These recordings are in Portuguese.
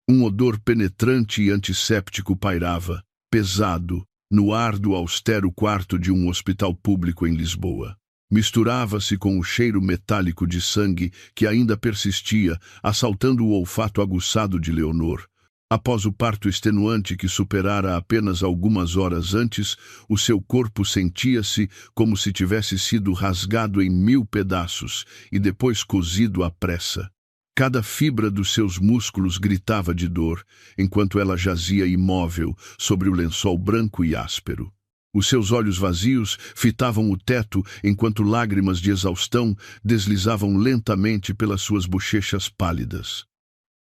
Um odor penetrante e antisséptico pairava, pesado, no ar do austero quarto de um hospital público em Lisboa. Misturava-se com o cheiro metálico de sangue que ainda persistia, assaltando o olfato aguçado de Leonor. Após o parto extenuante que superara apenas algumas horas antes, o seu corpo sentia-se como se tivesse sido rasgado em 1000 pedaços e depois cozido à pressa. Cada fibra dos seus músculos gritava de dor, enquanto ela jazia imóvel sobre o lençol branco e áspero. Os seus olhos vazios fitavam o teto enquanto lágrimas de exaustão deslizavam lentamente pelas suas bochechas pálidas.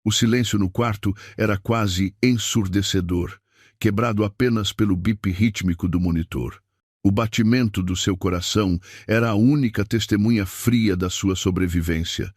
O silêncio no quarto era quase ensurdecedor, quebrado apenas pelo bip rítmico do monitor. O batimento do seu coração era a única testemunha fria da sua sobrevivência,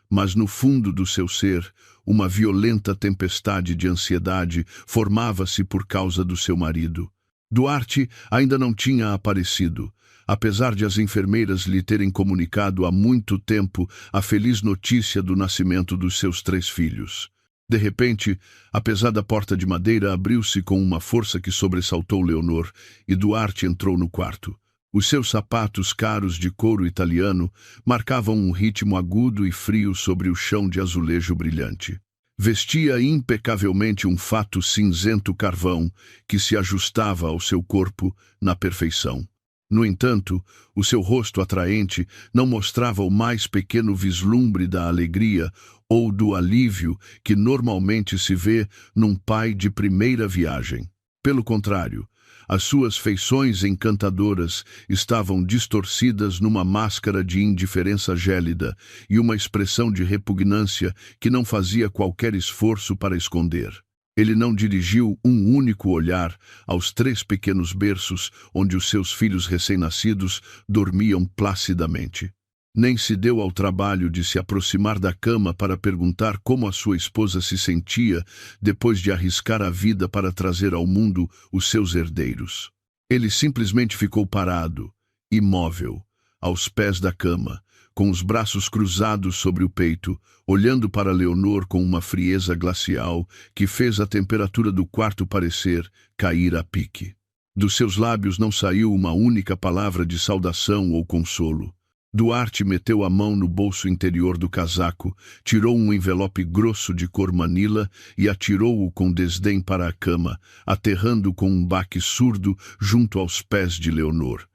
mas no fundo do seu ser, uma violenta tempestade de ansiedade formava-se por causa do seu marido. Duarte ainda não tinha aparecido, apesar de as enfermeiras lhe terem comunicado há muito tempo a feliz notícia do nascimento dos seus 3 filhos. De repente, a pesada porta de madeira abriu-se com uma força que sobressaltou Leonor, e Duarte entrou no quarto. Os seus sapatos caros de couro italiano marcavam um ritmo agudo e frio sobre o chão de azulejo brilhante. Vestia impecavelmente um fato cinzento carvão que se ajustava ao seu corpo na perfeição. No entanto, o seu rosto atraente não mostrava o mais pequeno vislumbre da alegria ou do alívio que normalmente se vê num pai de primeira viagem. Pelo contrário, as suas feições encantadoras estavam distorcidas numa máscara de indiferença gélida e uma expressão de repugnância que não fazia qualquer esforço para esconder. Ele não dirigiu um único olhar aos 3 pequenos berços onde os seus filhos recém-nascidos dormiam placidamente. Nem se deu ao trabalho de se aproximar da cama para perguntar como a sua esposa se sentia depois de arriscar a vida para trazer ao mundo os seus herdeiros. Ele simplesmente ficou parado, imóvel, aos pés da cama, com os braços cruzados sobre o peito, olhando para Leonor com uma frieza glacial que fez a temperatura do quarto parecer cair a pique. Dos seus lábios não saiu uma única palavra de saudação ou consolo. Duarte meteu a mão no bolso interior do casaco, tirou um envelope grosso de cor manila e atirou-o com desdém para a cama, aterrando com um baque surdo junto aos pés de Leonor.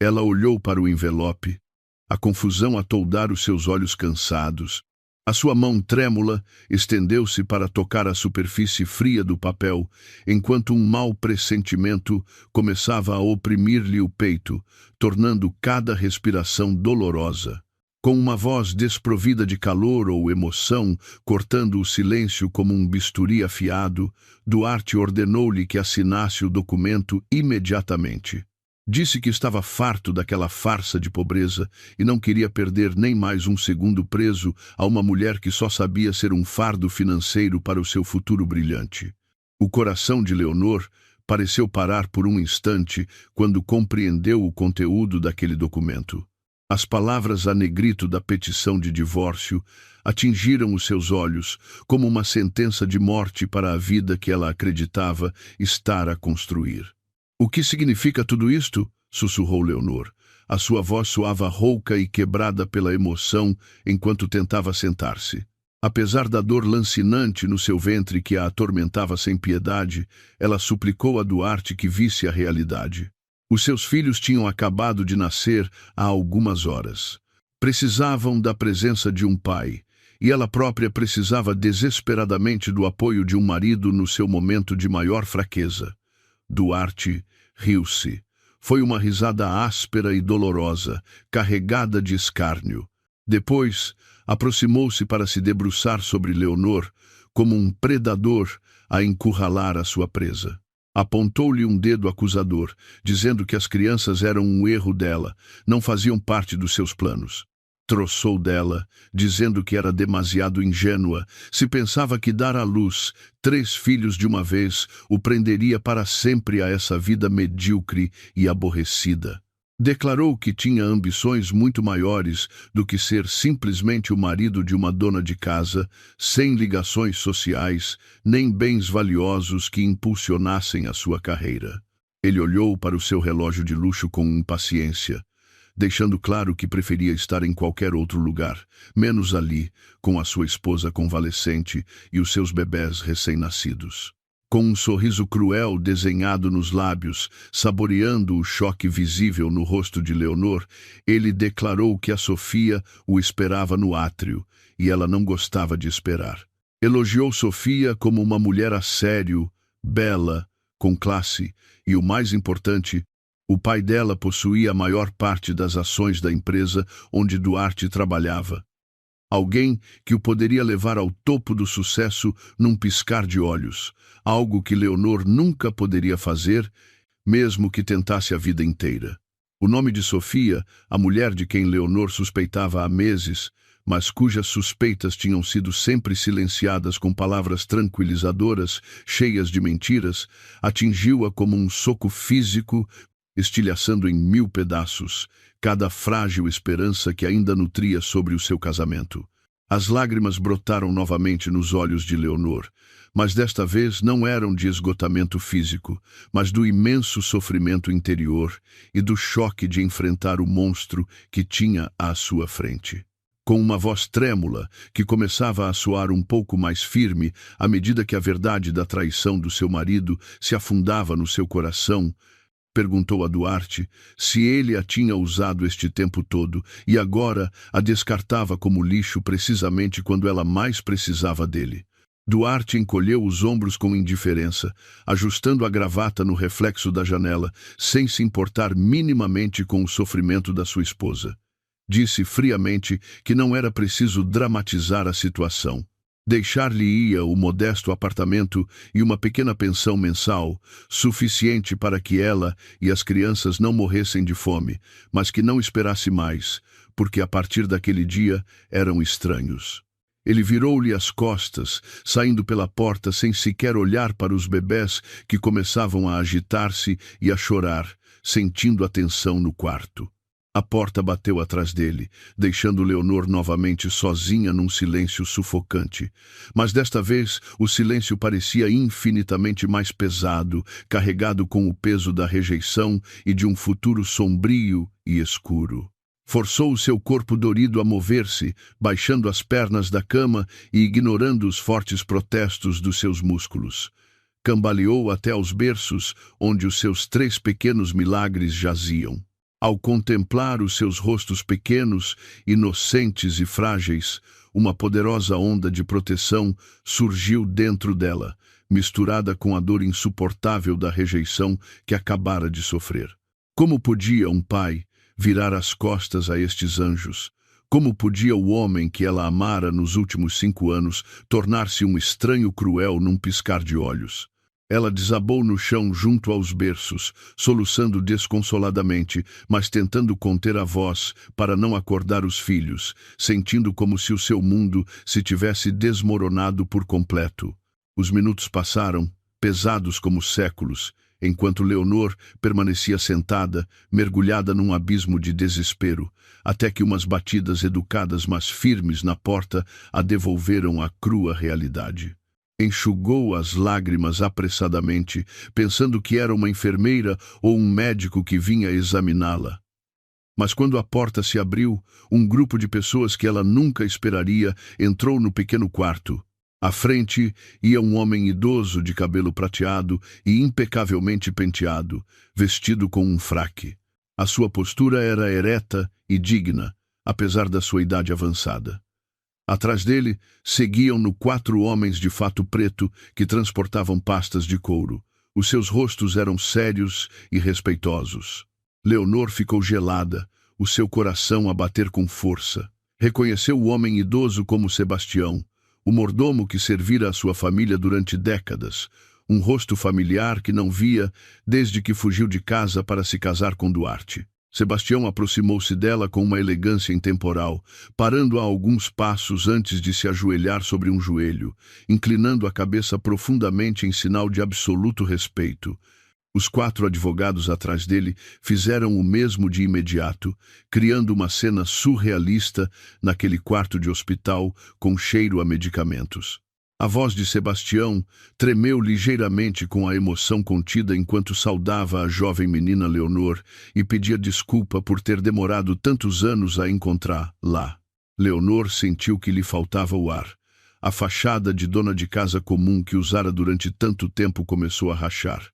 Ela olhou para o envelope, a confusão a toldar os seus olhos cansados. A sua mão trêmula estendeu-se para tocar a superfície fria do papel, enquanto um mau pressentimento começava a oprimir-lhe o peito, tornando cada respiração dolorosa. Com uma voz desprovida de calor ou emoção, cortando o silêncio como um bisturi afiado, Duarte ordenou-lhe que assinasse o documento imediatamente. Disse que estava farto daquela farsa de pobreza e não queria perder nem mais um segundo preso a uma mulher que só sabia ser um fardo financeiro para o seu futuro brilhante. O coração de Leonor pareceu parar por um instante quando compreendeu o conteúdo daquele documento. As palavras a negrito da petição de divórcio atingiram os seus olhos como uma sentença de morte para a vida que ela acreditava estar a construir. "O que significa tudo isto?" sussurrou Leonor. A sua voz soava rouca e quebrada pela emoção enquanto tentava sentar-se. Apesar da dor lancinante no seu ventre que a atormentava sem piedade, ela suplicou a Duarte que visse a realidade. Os seus filhos tinham acabado de nascer há algumas horas. Precisavam da presença de um pai, e ela própria precisava desesperadamente do apoio de um marido no seu momento de maior fraqueza. Duarte riu-se. Foi uma risada áspera e dolorosa, carregada de escárnio. Depois, aproximou-se para se debruçar sobre Leonor, como um predador a encurralar a sua presa. Apontou-lhe um dedo acusador, dizendo que as crianças eram um erro dela, não faziam parte dos seus planos. Troçou dela, dizendo que era demasiado ingênua, se pensava que dar à luz 3 filhos de uma vez o prenderia para sempre a essa vida medíocre e aborrecida. Declarou que tinha ambições muito maiores do que ser simplesmente o marido de uma dona de casa, sem ligações sociais, nem bens valiosos que impulsionassem a sua carreira. Ele olhou para o seu relógio de luxo com impaciência, deixando claro que preferia estar em qualquer outro lugar, menos ali, com a sua esposa convalescente e os seus bebés recém-nascidos. Com um sorriso cruel desenhado nos lábios, saboreando o choque visível no rosto de Leonor, ele declarou que a Sofia o esperava no átrio, e ela não gostava de esperar. Elogiou Sofia como uma mulher a sério, bela, com classe, e o mais importante, o pai dela possuía a maior parte das ações da empresa onde Duarte trabalhava. Alguém que o poderia levar ao topo do sucesso num piscar de olhos, algo que Leonor nunca poderia fazer, mesmo que tentasse a vida inteira. O nome de Sofia, a mulher de quem Leonor suspeitava há meses, mas cujas suspeitas tinham sido sempre silenciadas com palavras tranquilizadoras, cheias de mentiras, atingiu-a como um soco físico, estilhaçando em 1000 pedaços cada frágil esperança que ainda nutria sobre o seu casamento. As lágrimas brotaram novamente nos olhos de Leonor, mas desta vez não eram de esgotamento físico, mas do imenso sofrimento interior e do choque de enfrentar o monstro que tinha à sua frente. Com uma voz trêmula, que começava a soar um pouco mais firme à medida que a verdade da traição do seu marido se afundava no seu coração, perguntou a Duarte se ele a tinha usado este tempo todo e agora a descartava como lixo precisamente quando ela mais precisava dele. Duarte encolheu os ombros com indiferença, ajustando a gravata no reflexo da janela, sem se importar minimamente com o sofrimento da sua esposa. Disse friamente que não era preciso dramatizar a situação. Deixar-lhe-ia o modesto apartamento e uma pequena pensão mensal, suficiente para que ela e as crianças não morressem de fome, mas que não esperasse mais, porque a partir daquele dia eram estranhos. Ele virou-lhe as costas, saindo pela porta sem sequer olhar para os bebés que começavam a agitar-se e a chorar, sentindo a tensão no quarto. A porta bateu atrás dele, deixando Leonor novamente sozinha num silêncio sufocante. Mas desta vez o silêncio parecia infinitamente mais pesado, carregado com o peso da rejeição e de um futuro sombrio e escuro. Forçou o seu corpo dorido a mover-se, baixando as pernas da cama e ignorando os fortes protestos dos seus músculos. Cambaleou até aos berços, onde os seus 3 pequenos milagres jaziam. Ao contemplar os seus rostos pequenos, inocentes e frágeis, uma poderosa onda de proteção surgiu dentro dela, misturada com a dor insuportável da rejeição que acabara de sofrer. Como podia um pai virar as costas a estes anjos? Como podia o homem que ela amara nos últimos 5 anos tornar-se um estranho cruel num piscar de olhos? Ela desabou no chão junto aos berços, soluçando desconsoladamente, mas tentando conter a voz para não acordar os filhos, sentindo como se o seu mundo se tivesse desmoronado por completo. Os minutos passaram, pesados como séculos, enquanto Leonor permanecia sentada, mergulhada num abismo de desespero, até que umas batidas educadas mas firmes na porta a devolveram à crua realidade. Enxugou as lágrimas apressadamente, pensando que era uma enfermeira ou um médico que vinha examiná-la. Mas quando a porta se abriu, um grupo de pessoas que ela nunca esperaria entrou no pequeno quarto. À frente ia um homem idoso de cabelo prateado e impecavelmente penteado, vestido com um fraque. A sua postura era ereta e digna, apesar da sua idade avançada. Atrás dele, seguiam-no 4 homens de fato preto que transportavam pastas de couro. Os seus rostos eram sérios e respeitosos. Leonor ficou gelada, o seu coração a bater com força. Reconheceu o homem idoso como Sebastião, o mordomo que servira a sua família durante décadas, um rosto familiar que não via desde que fugiu de casa para se casar com Duarte. Sebastião aproximou-se dela com uma elegância intemporal, parando a alguns passos antes de se ajoelhar sobre um joelho, inclinando a cabeça profundamente em sinal de absoluto respeito. Os 4 advogados atrás dele fizeram o mesmo de imediato, criando uma cena surrealista naquele quarto de hospital com cheiro a medicamentos. A voz de Sebastião tremeu ligeiramente com a emoção contida enquanto saudava a jovem menina Leonor e pedia desculpa por ter demorado tantos anos a encontrar lá. Leonor sentiu que lhe faltava o ar. A fachada de dona de casa comum que usara durante tanto tempo começou a rachar.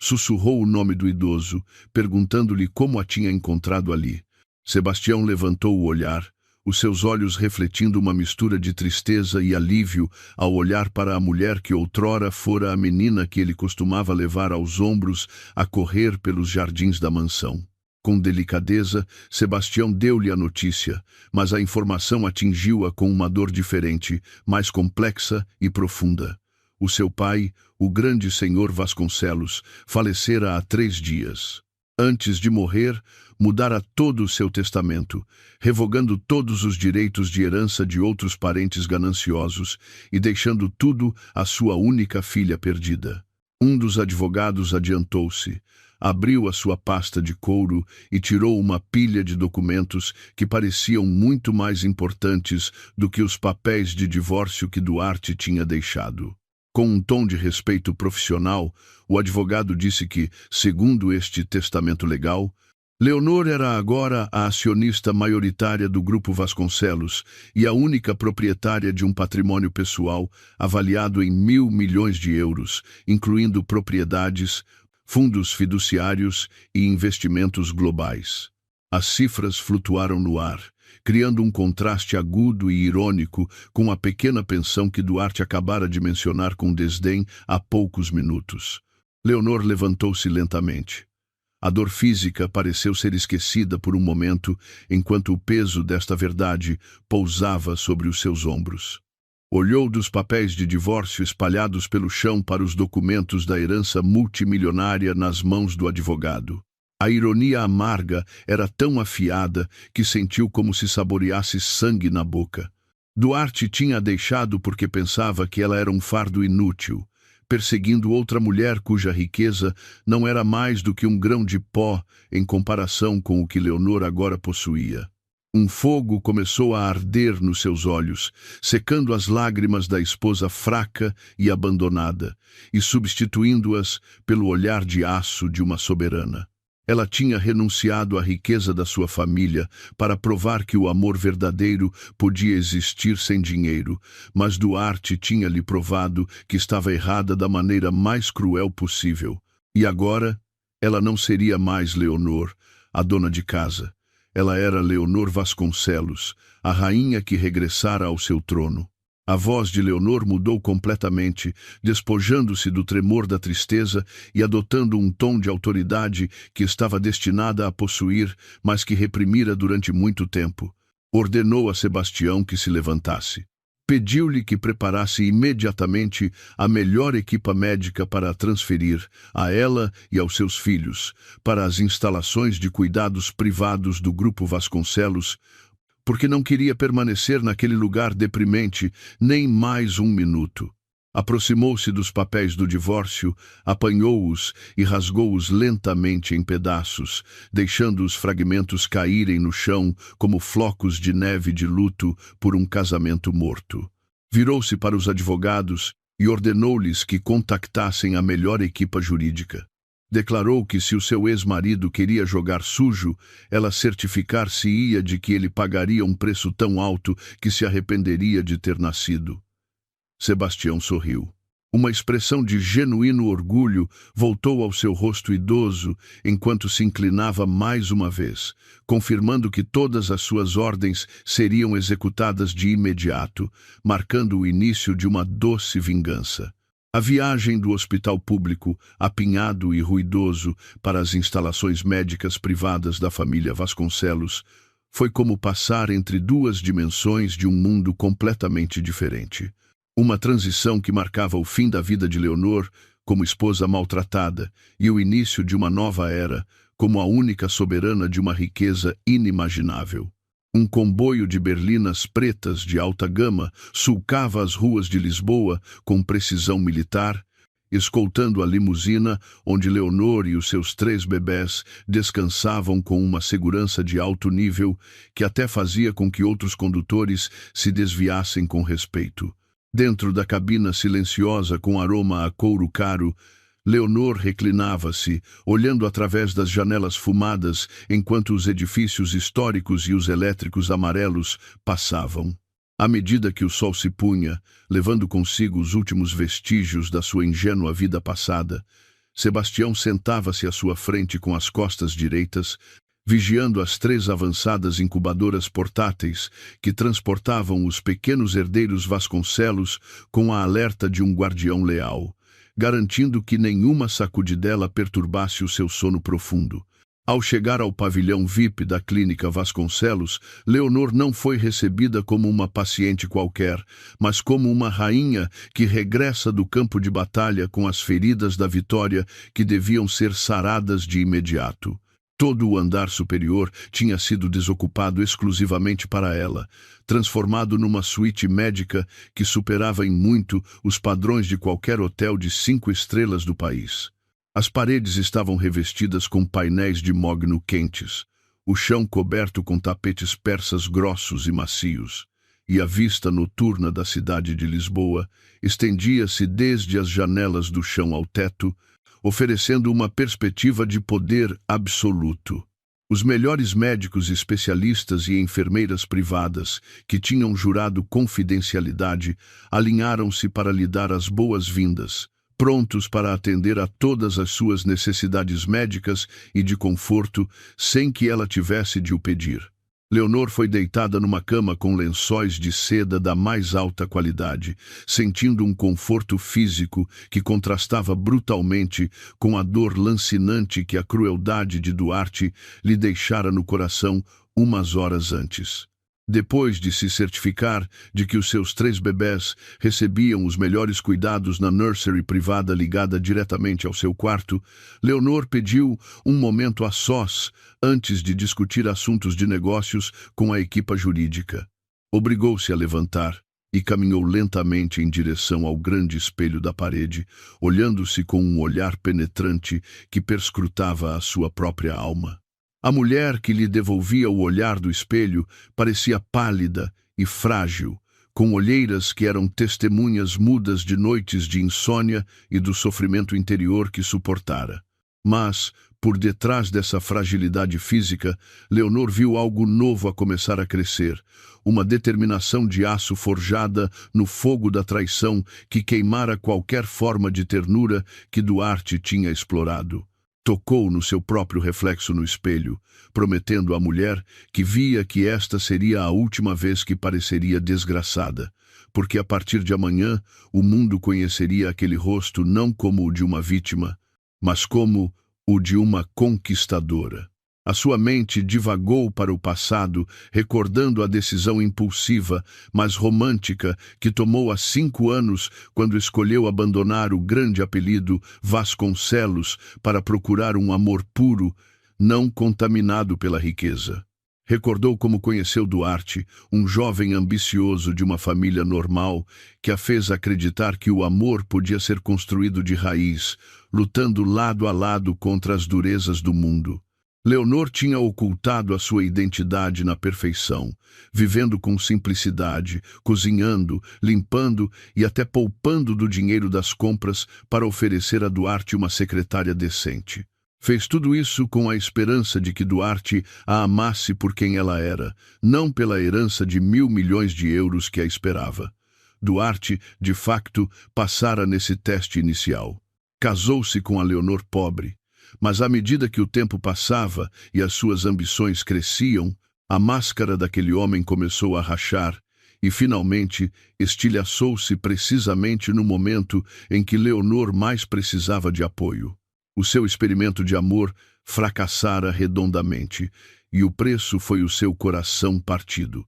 Sussurrou o nome do idoso, perguntando-lhe como a tinha encontrado ali. Sebastião levantou o olhar, os seus olhos refletindo uma mistura de tristeza e alívio ao olhar para a mulher que outrora fora a menina que ele costumava levar aos ombros a correr pelos jardins da mansão. Com delicadeza, Sebastião deu-lhe a notícia, mas a informação atingiu-a com uma dor diferente, mais complexa e profunda. O seu pai, o grande senhor Vasconcelos, falecera há 3 dias. Antes de morrer, mudara todo o seu testamento, revogando todos os direitos de herança de outros parentes gananciosos e deixando tudo à sua única filha perdida. Um dos advogados adiantou-se, abriu a sua pasta de couro e tirou uma pilha de documentos que pareciam muito mais importantes do que os papéis de divórcio que Duarte tinha deixado. Com um tom de respeito profissional, o advogado disse que, segundo este testamento legal, Leonor era agora a acionista maioritária do Grupo Vasconcelos e a única proprietária de um patrimônio pessoal avaliado em 1.000 milhões de euros, incluindo propriedades, fundos fiduciários e investimentos globais. As cifras flutuaram no ar, criando um contraste agudo e irônico com a pequena pensão que Duarte acabara de mencionar com desdém há poucos minutos. Leonor levantou-se lentamente. A dor física pareceu ser esquecida por um momento, enquanto o peso desta verdade pousava sobre os seus ombros. Olhou dos papéis de divórcio espalhados pelo chão para os documentos da herança multimilionária nas mãos do advogado. A ironia amarga era tão afiada que sentiu como se saboreasse sangue na boca. Duarte tinha a deixado porque pensava que ela era um fardo inútil, perseguindo outra mulher cuja riqueza não era mais do que um grão de pó em comparação com o que Leonor agora possuía. Um fogo começou a arder nos seus olhos, secando as lágrimas da esposa fraca e abandonada, e substituindo-as pelo olhar de aço de uma soberana. Ela tinha renunciado à riqueza da sua família para provar que o amor verdadeiro podia existir sem dinheiro, mas Duarte tinha lhe provado que estava errada da maneira mais cruel possível. E agora, ela não seria mais Leonor, a dona de casa. Ela era Leonor Vasconcelos, a rainha que regressara ao seu trono. A voz de Leonor mudou completamente, despojando-se do tremor da tristeza e adotando um tom de autoridade que estava destinada a possuir, mas que reprimira durante muito tempo. Ordenou a Sebastião que se levantasse. Pediu-lhe que preparasse imediatamente a melhor equipa médica para a transferir, a ela e aos seus filhos, para as instalações de cuidados privados do Grupo Vasconcelos, porque não queria permanecer naquele lugar deprimente nem mais um minuto. Aproximou-se dos papéis do divórcio, apanhou-os e rasgou-os lentamente em pedaços, deixando os fragmentos caírem no chão como flocos de neve de luto por um casamento morto. Virou-se para os advogados e ordenou-lhes que contactassem a melhor equipa jurídica. Declarou que se o seu ex-marido queria jogar sujo, ela certificar-se-ia de que ele pagaria um preço tão alto que se arrependeria de ter nascido. Sebastião sorriu. Uma expressão de genuíno orgulho voltou ao seu rosto idoso enquanto se inclinava mais uma vez, confirmando que todas as suas ordens seriam executadas de imediato, marcando o início de uma doce vingança. A viagem do hospital público, apinhado e ruidoso, para as instalações médicas privadas da família Vasconcelos, foi como passar entre 2 dimensões de um mundo completamente diferente. Uma transição que marcava o fim da vida de Leonor como esposa maltratada e o início de uma nova era como a única soberana de uma riqueza inimaginável. Um comboio de berlinas pretas de alta gama sulcava as ruas de Lisboa com precisão militar, escoltando a limusina onde Leonor e os seus 3 bebés descansavam com uma segurança de alto nível que até fazia com que outros condutores se desviassem com respeito. Dentro da cabina silenciosa com aroma a couro caro, Leonor reclinava-se, olhando através das janelas fumadas enquanto os edifícios históricos e os elétricos amarelos passavam. À medida que o sol se punha, levando consigo os últimos vestígios da sua ingênua vida passada, Sebastião sentava-se à sua frente com as costas direitas, vigiando as 3 avançadas incubadoras portáteis que transportavam os pequenos herdeiros Vasconcelos com a alerta de um guardião leal, garantindo que nenhuma sacudidela perturbasse o seu sono profundo. Ao chegar ao pavilhão VIP da Clínica Vasconcelos, Leonor não foi recebida como uma paciente qualquer, mas como uma rainha que regressa do campo de batalha com as feridas da vitória que deviam ser saradas de imediato. Todo o andar superior tinha sido desocupado exclusivamente para ela, transformado numa suíte médica que superava em muito os padrões de qualquer hotel de 5 estrelas do país. As paredes estavam revestidas com painéis de mogno quentes, o chão coberto com tapetes persas grossos e macios, e a vista noturna da cidade de Lisboa estendia-se desde as janelas do chão ao teto, oferecendo uma perspectiva de poder absoluto. Os melhores médicos especialistas e enfermeiras privadas, que tinham jurado confidencialidade, alinharam-se para lhe dar as boas-vindas, prontos para atender a todas as suas necessidades médicas e de conforto, sem que ela tivesse de o pedir. Leonor foi deitada numa cama com lençóis de seda da mais alta qualidade, sentindo um conforto físico que contrastava brutalmente com a dor lancinante que a crueldade de Duarte lhe deixara no coração umas horas antes. Depois de se certificar de que os seus 3 bebés recebiam os melhores cuidados na nursery privada ligada diretamente ao seu quarto, Leonor pediu um momento a sós antes de discutir assuntos de negócios com a equipa jurídica. Obrigou-se a levantar e caminhou lentamente em direção ao grande espelho da parede, olhando-se com um olhar penetrante que perscrutava a sua própria alma. A mulher que lhe devolvia o olhar do espelho parecia pálida e frágil, com olheiras que eram testemunhas mudas de noites de insônia e do sofrimento interior que suportara. Mas, por detrás dessa fragilidade física, Leonor viu algo novo a começar a crescer, uma determinação de aço forjada no fogo da traição que queimara qualquer forma de ternura que Duarte tinha explorado. Tocou no seu próprio reflexo no espelho, prometendo à mulher que via que esta seria a última vez que pareceria desgraçada, porque a partir de amanhã o mundo conheceria aquele rosto não como o de uma vítima, mas como o de uma conquistadora. A sua mente divagou para o passado, recordando a decisão impulsiva, mas romântica, que tomou há 5 anos quando escolheu abandonar o grande apelido Vasconcelos para procurar um amor puro, não contaminado pela riqueza. Recordou como conheceu Duarte, um jovem ambicioso de uma família normal, que a fez acreditar que o amor podia ser construído de raiz, lutando lado a lado contra as durezas do mundo. Leonor tinha ocultado a sua identidade na perfeição, vivendo com simplicidade, cozinhando, limpando e até poupando do dinheiro das compras para oferecer a Duarte uma secretária decente. Fez tudo isso com a esperança de que Duarte a amasse por quem ela era, não pela herança de 1.000 milhões de euros que a esperava. Duarte, de facto, passara nesse teste inicial. Casou-se com a Leonor pobre. Mas à medida que o tempo passava e as suas ambições cresciam, a máscara daquele homem começou a rachar e, finalmente, estilhaçou-se precisamente no momento em que Leonor mais precisava de apoio. O seu experimento de amor fracassara redondamente e o preço foi o seu coração partido.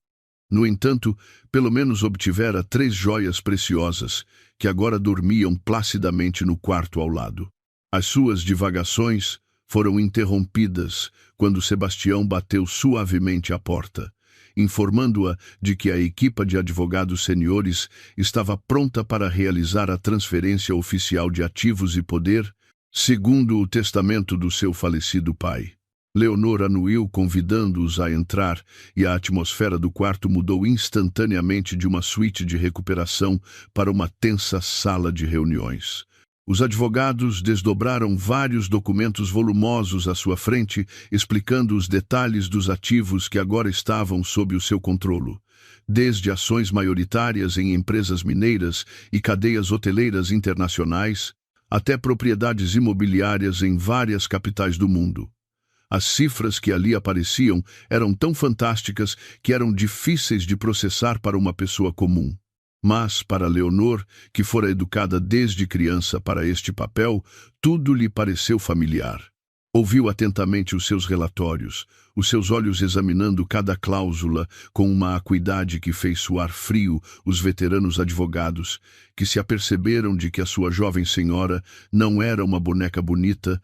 No entanto, pelo menos obtivera 3 joias preciosas que agora dormiam placidamente no quarto ao lado. As suas divagações foram interrompidas quando Sebastião bateu suavemente à porta, informando-a de que a equipa de advogados seniores estava pronta para realizar a transferência oficial de ativos e poder, segundo o testamento do seu falecido pai. Leonor anuiu, convidando-os a entrar, e a atmosfera do quarto mudou instantaneamente de uma suíte de recuperação para uma tensa sala de reuniões. Os advogados desdobraram vários documentos volumosos à sua frente, explicando os detalhes dos ativos que agora estavam sob o seu controlo, desde ações maioritárias em empresas mineiras e cadeias hoteleiras internacionais, até propriedades imobiliárias em várias capitais do mundo. As cifras que ali apareciam eram tão fantásticas que eram difíceis de processar para uma pessoa comum. Mas, para Leonor, que fora educada desde criança para este papel, tudo lhe pareceu familiar. Ouviu atentamente os seus relatórios, os seus olhos examinando cada cláusula com uma acuidade que fez suar frio os veteranos advogados, que se aperceberam de que a sua jovem senhora não era uma boneca bonita,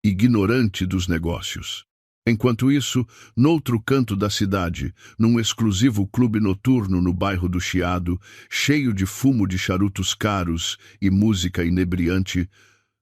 ignorante dos negócios. Enquanto isso, noutro canto da cidade, num exclusivo clube noturno no bairro do Chiado, cheio de fumo de charutos caros e música inebriante,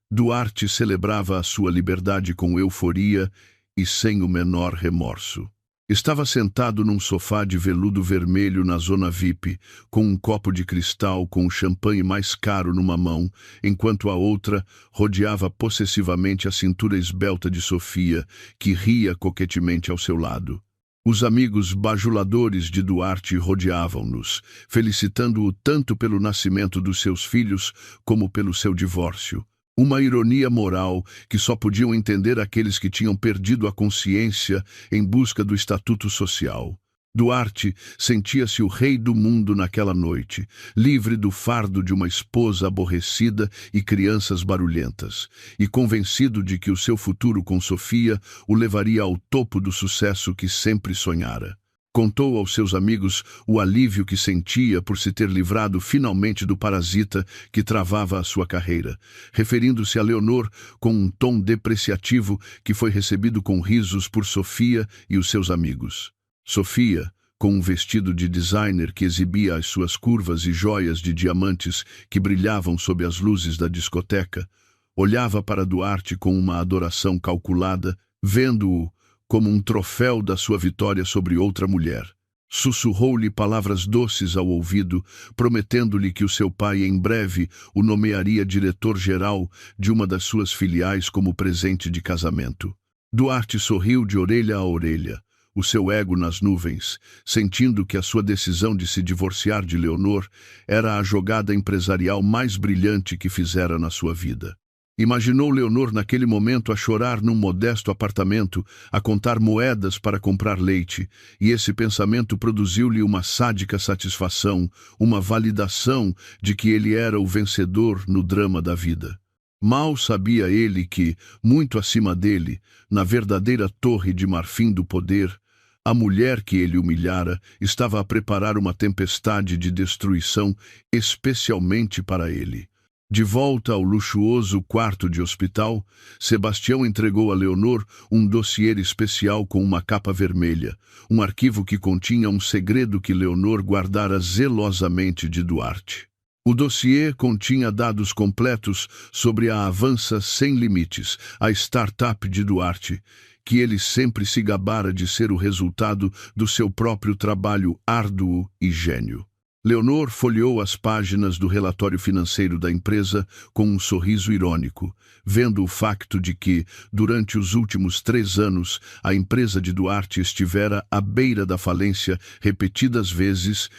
Duarte celebrava a sua liberdade com euforia e sem o menor remorso. Estava sentado num sofá de veludo vermelho na zona VIP, com um copo de cristal com o champanhe mais caro numa mão, enquanto a outra rodeava possessivamente a cintura esbelta de Sofia, que ria coquetemente ao seu lado. Os amigos bajuladores de Duarte rodeavam-nos, felicitando-o tanto pelo nascimento dos seus filhos como pelo seu divórcio. Uma ironia moral que só podiam entender aqueles que tinham perdido a consciência em busca do estatuto social. Duarte sentia-se o rei do mundo naquela noite, livre do fardo de uma esposa aborrecida e crianças barulhentas, e convencido de que o seu futuro com Sofia o levaria ao topo do sucesso que sempre sonhara. Contou aos seus amigos o alívio que sentia por se ter livrado finalmente do parasita que travava a sua carreira, referindo-se a Leonor com um tom depreciativo que foi recebido com risos por Sofia e os seus amigos. Sofia, com um vestido de designer que exibia as suas curvas e joias de diamantes que brilhavam sob as luzes da discoteca, olhava para Duarte com uma adoração calculada, vendo-o como um troféu da sua vitória sobre outra mulher. Sussurrou-lhe palavras doces ao ouvido, prometendo-lhe que o seu pai em breve o nomearia diretor-geral de uma das suas filiais como presente de casamento. Duarte sorriu de orelha a orelha, o seu ego nas nuvens, sentindo que a sua decisão de se divorciar de Leonor era a jogada empresarial mais brilhante que fizera na sua vida. Imaginou Leonor naquele momento a chorar num modesto apartamento, a contar moedas para comprar leite, e esse pensamento produziu-lhe uma sádica satisfação, uma validação de que ele era o vencedor no drama da vida. Mal sabia ele que, muito acima dele, na verdadeira torre de marfim do poder, a mulher que ele humilhara estava a preparar uma tempestade de destruição especialmente para ele. De volta ao luxuoso quarto de hospital, Sebastião entregou a Leonor um dossiê especial com uma capa vermelha, um arquivo que continha um segredo que Leonor guardara zelosamente de Duarte. O dossiê continha dados completos sobre a Avança Sem Limites, a startup de Duarte, que ele sempre se gabara de ser o resultado do seu próprio trabalho árduo e gênio. Leonor folheou as páginas do relatório financeiro da empresa com um sorriso irônico, vendo o facto de que, durante os últimos 3 anos, a empresa de Duarte estivera à beira da falência repetidas vezes,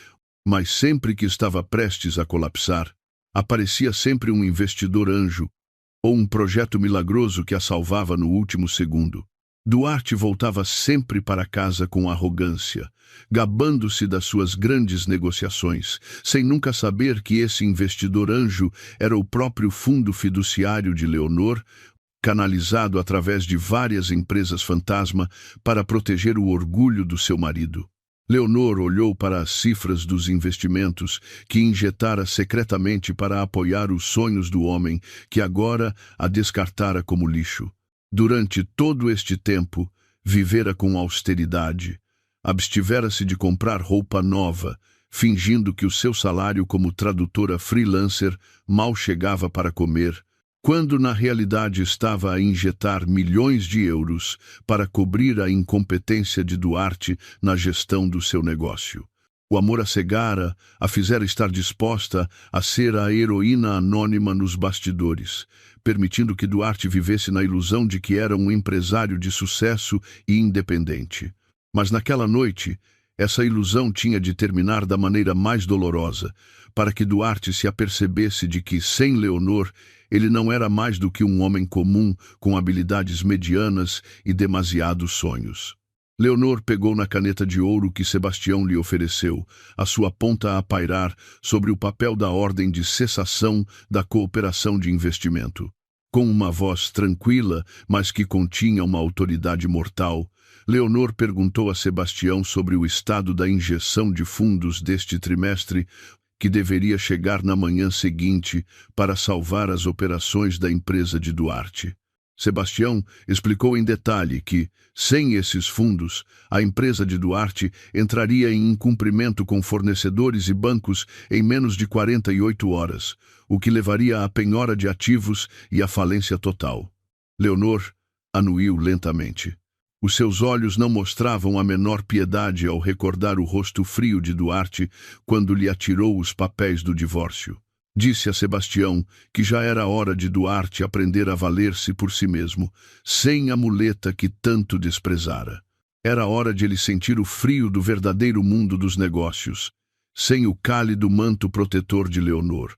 mas sempre que estava prestes a colapsar, aparecia sempre um investidor anjo ou um projeto milagroso que a salvava no último segundo. Duarte voltava sempre para casa com arrogância, gabando-se das suas grandes negociações, sem nunca saber que esse investidor anjo era o próprio fundo fiduciário de Leonor, canalizado através de várias empresas fantasma para proteger o orgulho do seu marido. Leonor olhou para as cifras dos investimentos que injetara secretamente para apoiar os sonhos do homem que agora a descartara como lixo. Durante todo este tempo, vivera com austeridade, Abstivera-se de comprar roupa nova, fingindo que o seu salário como tradutora freelancer mal chegava para comer, quando na realidade estava a injetar milhões de euros para cobrir a incompetência de Duarte na gestão do seu negócio. O amor a cegara a fizera estar disposta a ser a heroína anônima nos bastidores, permitindo que Duarte vivesse na ilusão de que era um empresário de sucesso e independente. Mas naquela noite, essa ilusão tinha de terminar da maneira mais dolorosa, para que Duarte se apercebesse de que, sem Leonor, ele não era mais do que um homem comum, com habilidades medianas e demasiados sonhos. Leonor pegou na caneta de ouro que Sebastião lhe ofereceu, a sua ponta a pairar sobre o papel da ordem de cessação da cooperação de investimento. Com uma voz tranquila, mas que continha uma autoridade mortal, Leonor perguntou a Sebastião sobre o estado da injeção de fundos deste trimestre, que deveria chegar na manhã seguinte para salvar as operações da empresa de Duarte. Sebastião explicou em detalhe que, sem esses fundos, a empresa de Duarte entraria em incumprimento com fornecedores e bancos em menos de 48 horas, o que levaria à penhora de ativos e à falência total. Leonor anuiu lentamente. Os seus olhos não mostravam a menor piedade ao recordar o rosto frio de Duarte quando lhe atirou os papéis do divórcio. Disse a Sebastião que já era hora de Duarte aprender a valer-se por si mesmo, sem a muleta que tanto desprezara. Era hora de ele sentir o frio do verdadeiro mundo dos negócios, sem o cálido manto protetor de Leonor.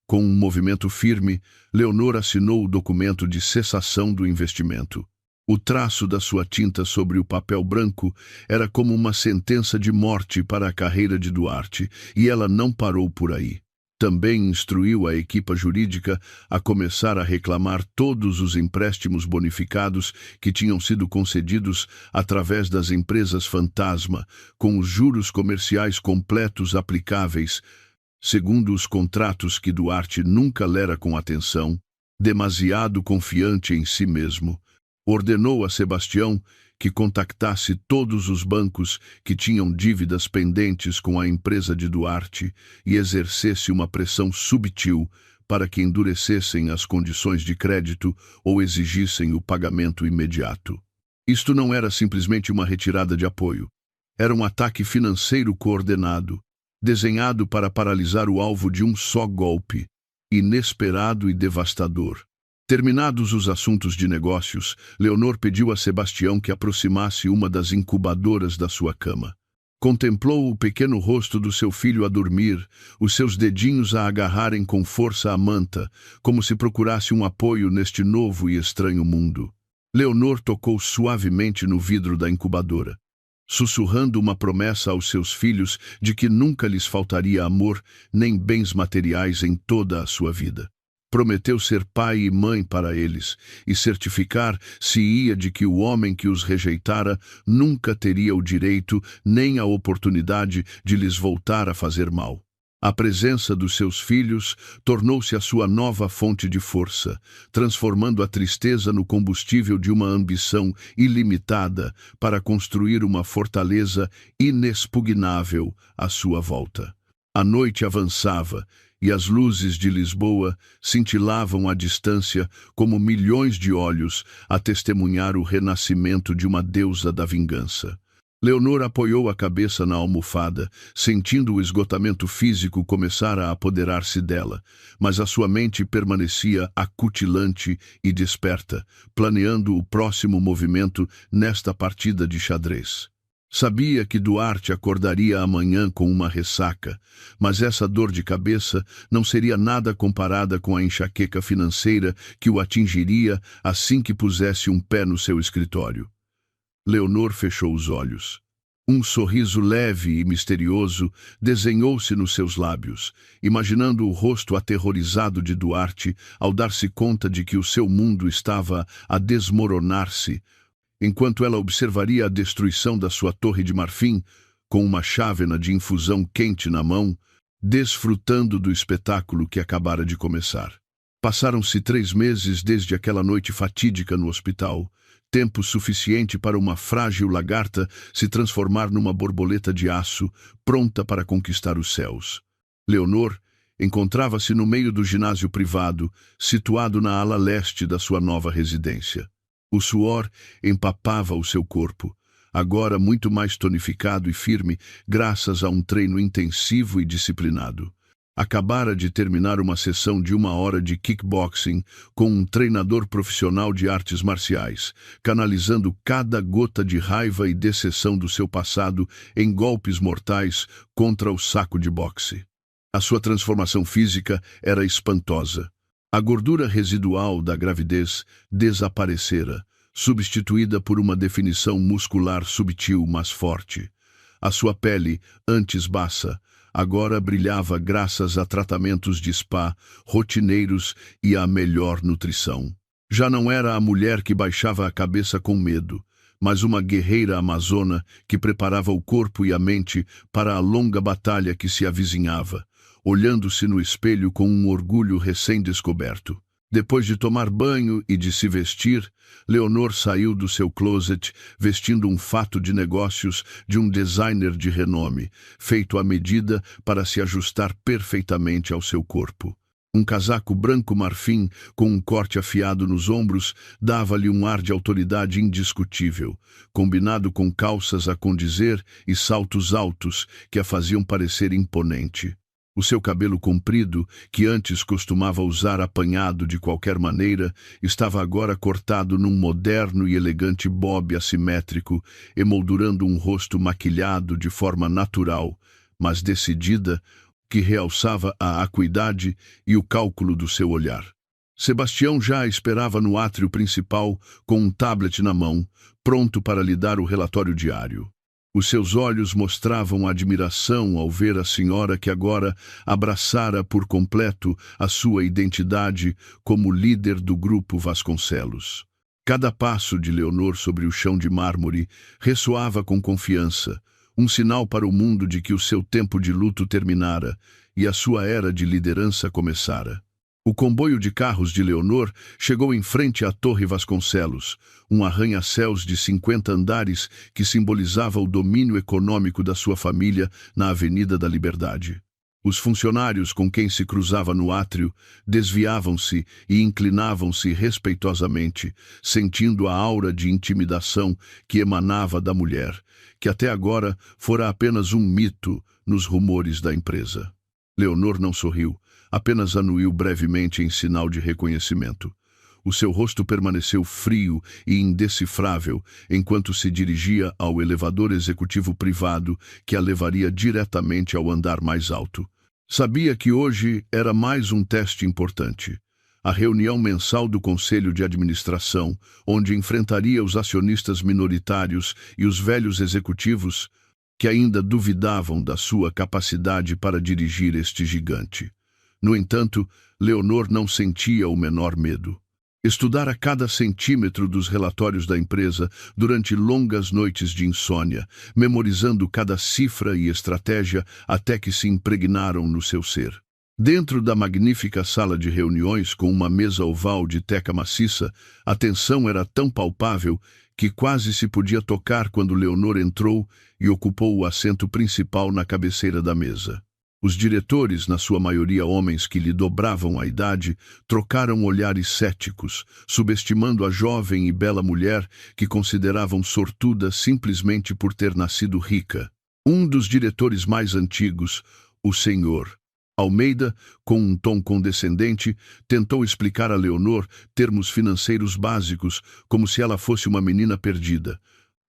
Com um movimento firme, Leonor assinou o documento de cessação do investimento. O traço da sua tinta sobre o papel branco era como uma sentença de morte para a carreira de Duarte, e ela não parou por aí. Também instruiu a equipa jurídica a começar a reclamar todos os empréstimos bonificados que tinham sido concedidos através das empresas fantasma, com os juros comerciais completos aplicáveis, segundo os contratos que Duarte nunca lera com atenção, demasiado confiante em si mesmo. Ordenou a Sebastião que contactasse todos os bancos que tinham dívidas pendentes com a empresa de Duarte e exercesse uma pressão subtil para que endurecessem as condições de crédito ou exigissem o pagamento imediato. Isto não era simplesmente uma retirada de apoio. Era um ataque financeiro coordenado, desenhado para paralisar o alvo de um só golpe, inesperado e devastador. Terminados os assuntos de negócios, Leonor pediu a Sebastião que aproximasse uma das incubadoras da sua cama. Contemplou o pequeno rosto do seu filho a dormir, os seus dedinhos a agarrarem com força a manta, como se procurasse um apoio neste novo e estranho mundo. Leonor tocou suavemente no vidro da incubadora, sussurrando uma promessa aos seus filhos de que nunca lhes faltaria amor nem bens materiais em toda a sua vida. Prometeu ser pai e mãe para eles e certificar-se-ia de que o homem que os rejeitara nunca teria o direito nem a oportunidade de lhes voltar a fazer mal. A presença dos seus filhos tornou-se a sua nova fonte de força, transformando a tristeza no combustível de uma ambição ilimitada para construir uma fortaleza inexpugnável à sua volta. A noite avançava, e as luzes de Lisboa cintilavam à distância como milhões de olhos a testemunhar o renascimento de uma deusa da vingança. Leonor apoiou a cabeça na almofada, sentindo o esgotamento físico começar a apoderar-se dela, mas a sua mente permanecia acutilante e desperta, planeando o próximo movimento nesta partida de xadrez. Sabia que Duarte acordaria amanhã com uma ressaca, mas essa dor de cabeça não seria nada comparada com a enxaqueca financeira que o atingiria assim que pusesse um pé no seu escritório. Leonor fechou os olhos. Um sorriso leve e misterioso desenhou-se nos seus lábios, imaginando o rosto aterrorizado de Duarte ao dar-se conta de que o seu mundo estava a desmoronar-se, enquanto ela observaria a destruição da sua torre de marfim, com uma chávena de infusão quente na mão, desfrutando do espetáculo que acabara de começar. Passaram-se 3 meses desde aquela noite fatídica no hospital, tempo suficiente para uma frágil lagarta se transformar numa borboleta de aço, pronta para conquistar os céus. Leonor encontrava-se no meio do ginásio privado, situado na ala leste da sua nova residência. O suor empapava o seu corpo, agora muito mais tonificado e firme, graças a um treino intensivo e disciplinado. Acabara de terminar uma sessão de 1 hora de kickboxing com um treinador profissional de artes marciais, canalizando cada gota de raiva e decepção do seu passado em golpes mortais contra o saco de boxe. A sua transformação física era espantosa. A gordura residual da gravidez desaparecera, substituída por uma definição muscular subtil, mas forte. A sua pele, antes baça, agora brilhava graças a tratamentos de spa, rotineiros e à melhor nutrição. Já não era a mulher que baixava a cabeça com medo, mas uma guerreira amazona que preparava o corpo e a mente para a longa batalha que se avizinhava, olhando-se no espelho com um orgulho recém-descoberto. Depois de tomar banho e de se vestir, Leonor saiu do seu closet vestindo um fato de negócios de um designer de renome, feito à medida para se ajustar perfeitamente ao seu corpo. Um casaco branco marfim com um corte afiado nos ombros dava-lhe um ar de autoridade indiscutível, combinado com calças a condizer e saltos altos que a faziam parecer imponente. O seu cabelo comprido, que antes costumava usar apanhado de qualquer maneira, estava agora cortado num moderno e elegante bob assimétrico, emoldurando um rosto maquilhado de forma natural, mas decidida, que realçava a acuidade e o cálculo do seu olhar. Sebastião já esperava no átrio principal com um tablet na mão, pronto para lhe dar o relatório diário. Os seus olhos mostravam admiração ao ver a senhora que agora abraçara por completo a sua identidade como líder do grupo Vasconcelos. Cada passo de Leonor sobre o chão de mármore ressoava com confiança, um sinal para o mundo de que o seu tempo de luto terminara e a sua era de liderança começara. O comboio de carros de Leonor chegou em frente à Torre Vasconcelos, um arranha-céus de 50 andares que simbolizava o domínio econômico da sua família na Avenida da Liberdade. Os funcionários com quem se cruzava no átrio desviavam-se e inclinavam-se respeitosamente, sentindo a aura de intimidação que emanava da mulher, que até agora fora apenas um mito nos rumores da empresa. Leonor não sorriu, apenas anuiu brevemente em sinal de reconhecimento. O seu rosto permaneceu frio e indecifrável enquanto se dirigia ao elevador executivo privado que a levaria diretamente ao andar mais alto. Sabia que hoje era mais um teste importante. A reunião mensal do Conselho de Administração, onde enfrentaria os acionistas minoritários e os velhos executivos que ainda duvidavam da sua capacidade para dirigir este gigante. No entanto, Leonor não sentia o menor medo. Estudara cada centímetro dos relatórios da empresa durante longas noites de insônia, memorizando cada cifra e estratégia até que se impregnaram no seu ser. Dentro da magnífica sala de reuniões com uma mesa oval de teca maciça, a tensão era tão palpável que quase se podia tocar quando Leonor entrou e ocupou o assento principal na cabeceira da mesa. Os diretores, na sua maioria homens que lhe dobravam a idade, trocaram olhares céticos, subestimando a jovem e bela mulher que consideravam sortuda simplesmente por ter nascido rica. Um dos diretores mais antigos, o Sr. Almeida, com um tom condescendente, tentou explicar a Leonor termos financeiros básicos, como se ela fosse uma menina perdida.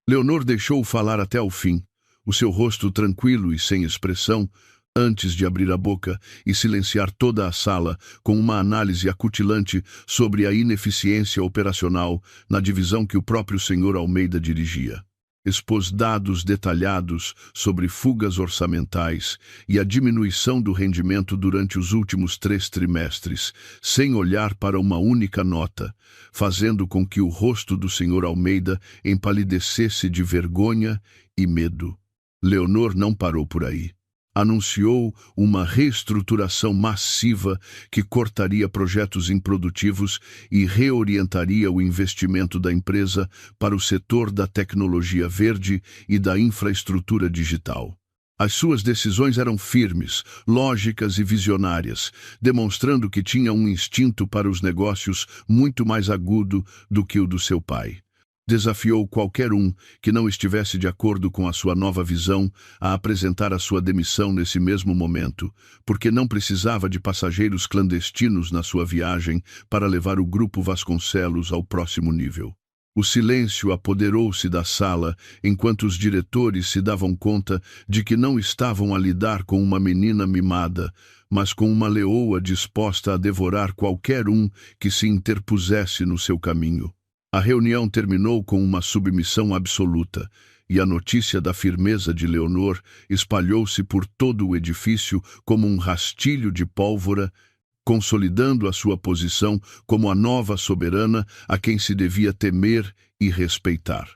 Leonor deixou-o falar até ao fim, o seu rosto tranquilo e sem expressão, antes de abrir a boca e silenciar toda a sala com uma análise acutilante sobre a ineficiência operacional na divisão que o próprio Sr. Almeida dirigia. Expôs dados detalhados sobre fugas orçamentais e a diminuição do rendimento durante os últimos 3 trimestres, sem olhar para uma única nota, fazendo com que o rosto do Sr. Almeida empalidecesse de vergonha e medo. Leonor não parou por aí. Anunciou uma reestruturação massiva que cortaria projetos improdutivos e reorientaria o investimento da empresa para o setor da tecnologia verde e da infraestrutura digital. As suas decisões eram firmes, lógicas e visionárias, demonstrando que tinha um instinto para os negócios muito mais agudo do que o do seu pai. Desafiou qualquer um que não estivesse de acordo com a sua nova visão a apresentar a sua demissão nesse mesmo momento, porque não precisava de passageiros clandestinos na sua viagem para levar o grupo Vasconcelos ao próximo nível. O silêncio apoderou-se da sala enquanto os diretores se davam conta de que não estavam a lidar com uma menina mimada, mas com uma leoa disposta a devorar qualquer um que se interpusesse no seu caminho. A reunião terminou com uma submissão absoluta, e a notícia da firmeza de Leonor espalhou-se por todo o edifício como um rastilho de pólvora, consolidando a sua posição como a nova soberana a quem se devia temer e respeitar.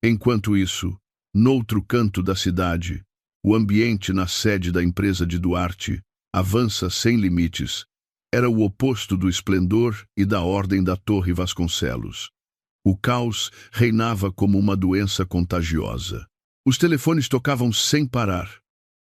Enquanto isso, noutro canto da cidade, o ambiente na sede da empresa de Duarte avança sem limites. Era o oposto do esplendor e da ordem da Torre Vasconcelos. O caos reinava como uma doença contagiosa. Os telefones tocavam sem parar.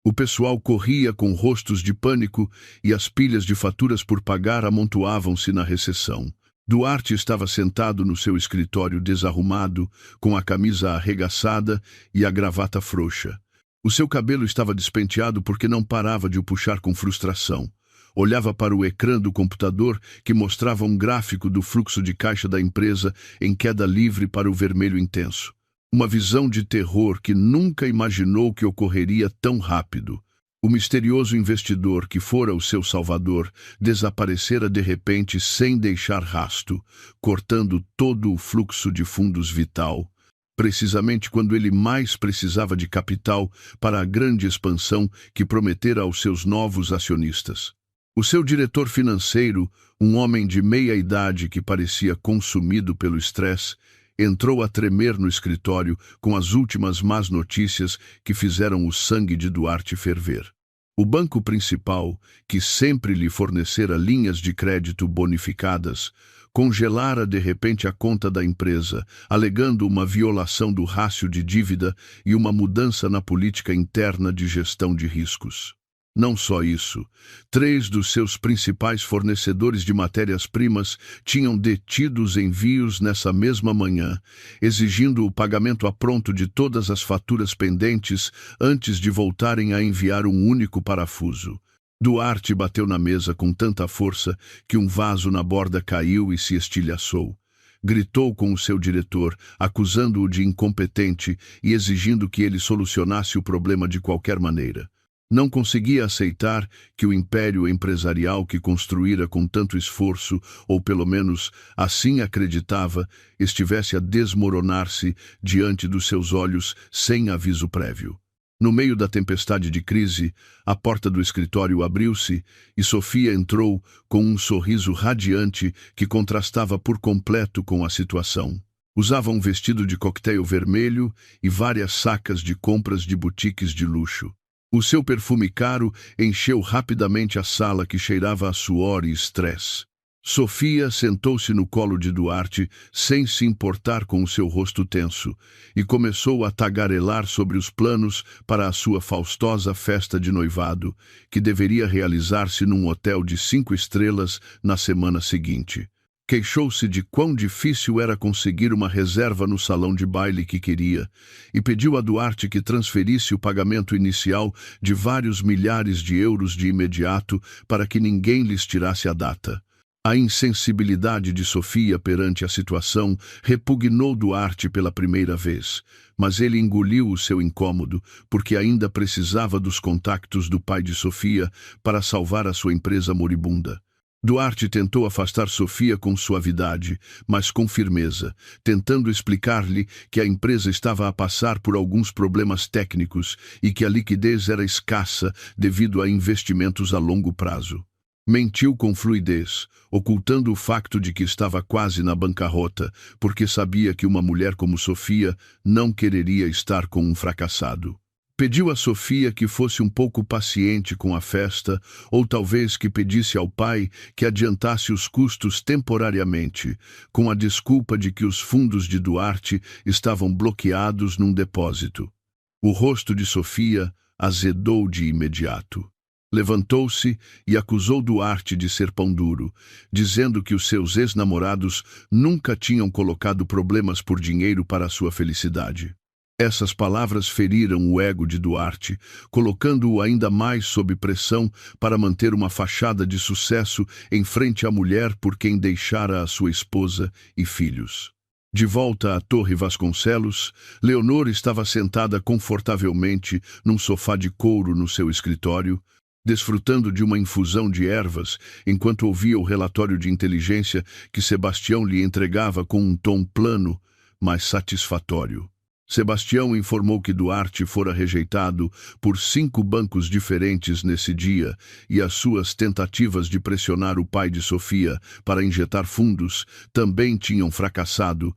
O pessoal corria com rostos de pânico e as pilhas de faturas por pagar amontoavam-se na recepção. Duarte estava sentado no seu escritório desarrumado, com a camisa arregaçada e a gravata frouxa. O seu cabelo estava despenteado porque não parava de o puxar com frustração. Olhava para o ecrã do computador que mostrava um gráfico do fluxo de caixa da empresa em queda livre para o vermelho intenso. Uma visão de terror que nunca imaginou que ocorreria tão rápido. O misterioso investidor que fora o seu salvador desaparecera de repente sem deixar rasto, cortando todo o fluxo de fundos vital, precisamente quando ele mais precisava de capital para a grande expansão que prometera aos seus novos acionistas. O seu diretor financeiro, um homem de meia-idade que parecia consumido pelo estresse, entrou a tremer no escritório com as últimas más notícias que fizeram o sangue de Duarte ferver. O banco principal, que sempre lhe fornecera linhas de crédito bonificadas, congelara de repente a conta da empresa, alegando uma violação do rácio de dívida e uma mudança na política interna de gestão de riscos. Não só isso, 3 dos seus principais fornecedores de matérias-primas tinham detido os envios nessa mesma manhã, exigindo o pagamento a pronto de todas as faturas pendentes antes de voltarem a enviar um único parafuso. Duarte bateu na mesa com tanta força que um vaso na borda caiu e se estilhaçou. Gritou com o seu diretor, acusando-o de incompetente e exigindo que ele solucionasse o problema de qualquer maneira. Não conseguia aceitar que o império empresarial que construíra com tanto esforço, ou pelo menos assim acreditava, estivesse a desmoronar-se diante dos seus olhos sem aviso prévio. No meio da tempestade de crise, a porta do escritório abriu-se e Sofia entrou com um sorriso radiante que contrastava por completo com a situação. Usava um vestido de coquetel vermelho e várias sacas de compras de boutiques de luxo. O seu perfume caro encheu rapidamente a sala que cheirava a suor e estresse. Sofia sentou-se no colo de Duarte, sem se importar com o seu rosto tenso, e começou a tagarelar sobre os planos para a sua faustosa festa de noivado, que deveria realizar-se num hotel de 5 estrelas na semana seguinte. Queixou-se de quão difícil era conseguir uma reserva no salão de baile que queria e pediu a Duarte que transferisse o pagamento inicial de vários milhares de euros de imediato para que ninguém lhes tirasse a data. A insensibilidade de Sofia perante a situação repugnou Duarte pela primeira vez, mas ele engoliu o seu incômodo porque ainda precisava dos contactos do pai de Sofia para salvar a sua empresa moribunda. Duarte tentou afastar Sofia com suavidade, mas com firmeza, tentando explicar-lhe que a empresa estava a passar por alguns problemas técnicos e que a liquidez era escassa devido a investimentos a longo prazo. Mentiu com fluidez, ocultando o facto de que estava quase na bancarrota, porque sabia que uma mulher como Sofia não quereria estar com um fracassado. Pediu a Sofia que fosse um pouco paciente com a festa, ou talvez que pedisse ao pai que adiantasse os custos temporariamente, com a desculpa de que os fundos de Duarte estavam bloqueados num depósito. O rosto de Sofia azedou de imediato. Levantou-se e acusou Duarte de ser pão duro, dizendo que os seus ex-namorados nunca tinham colocado problemas por dinheiro para a sua felicidade. Essas palavras feriram o ego de Duarte, colocando-o ainda mais sob pressão para manter uma fachada de sucesso em frente à mulher por quem deixara a sua esposa e filhos. De volta à Torre Vasconcelos, Leonor estava sentada confortavelmente num sofá de couro no seu escritório, desfrutando de uma infusão de ervas, enquanto ouvia o relatório de inteligência que Sebastião lhe entregava com um tom plano, mas satisfatório. Sebastião informou que Duarte fora rejeitado por 5 bancos diferentes nesse dia e as suas tentativas de pressionar o pai de Sofia para injetar fundos também tinham fracassado,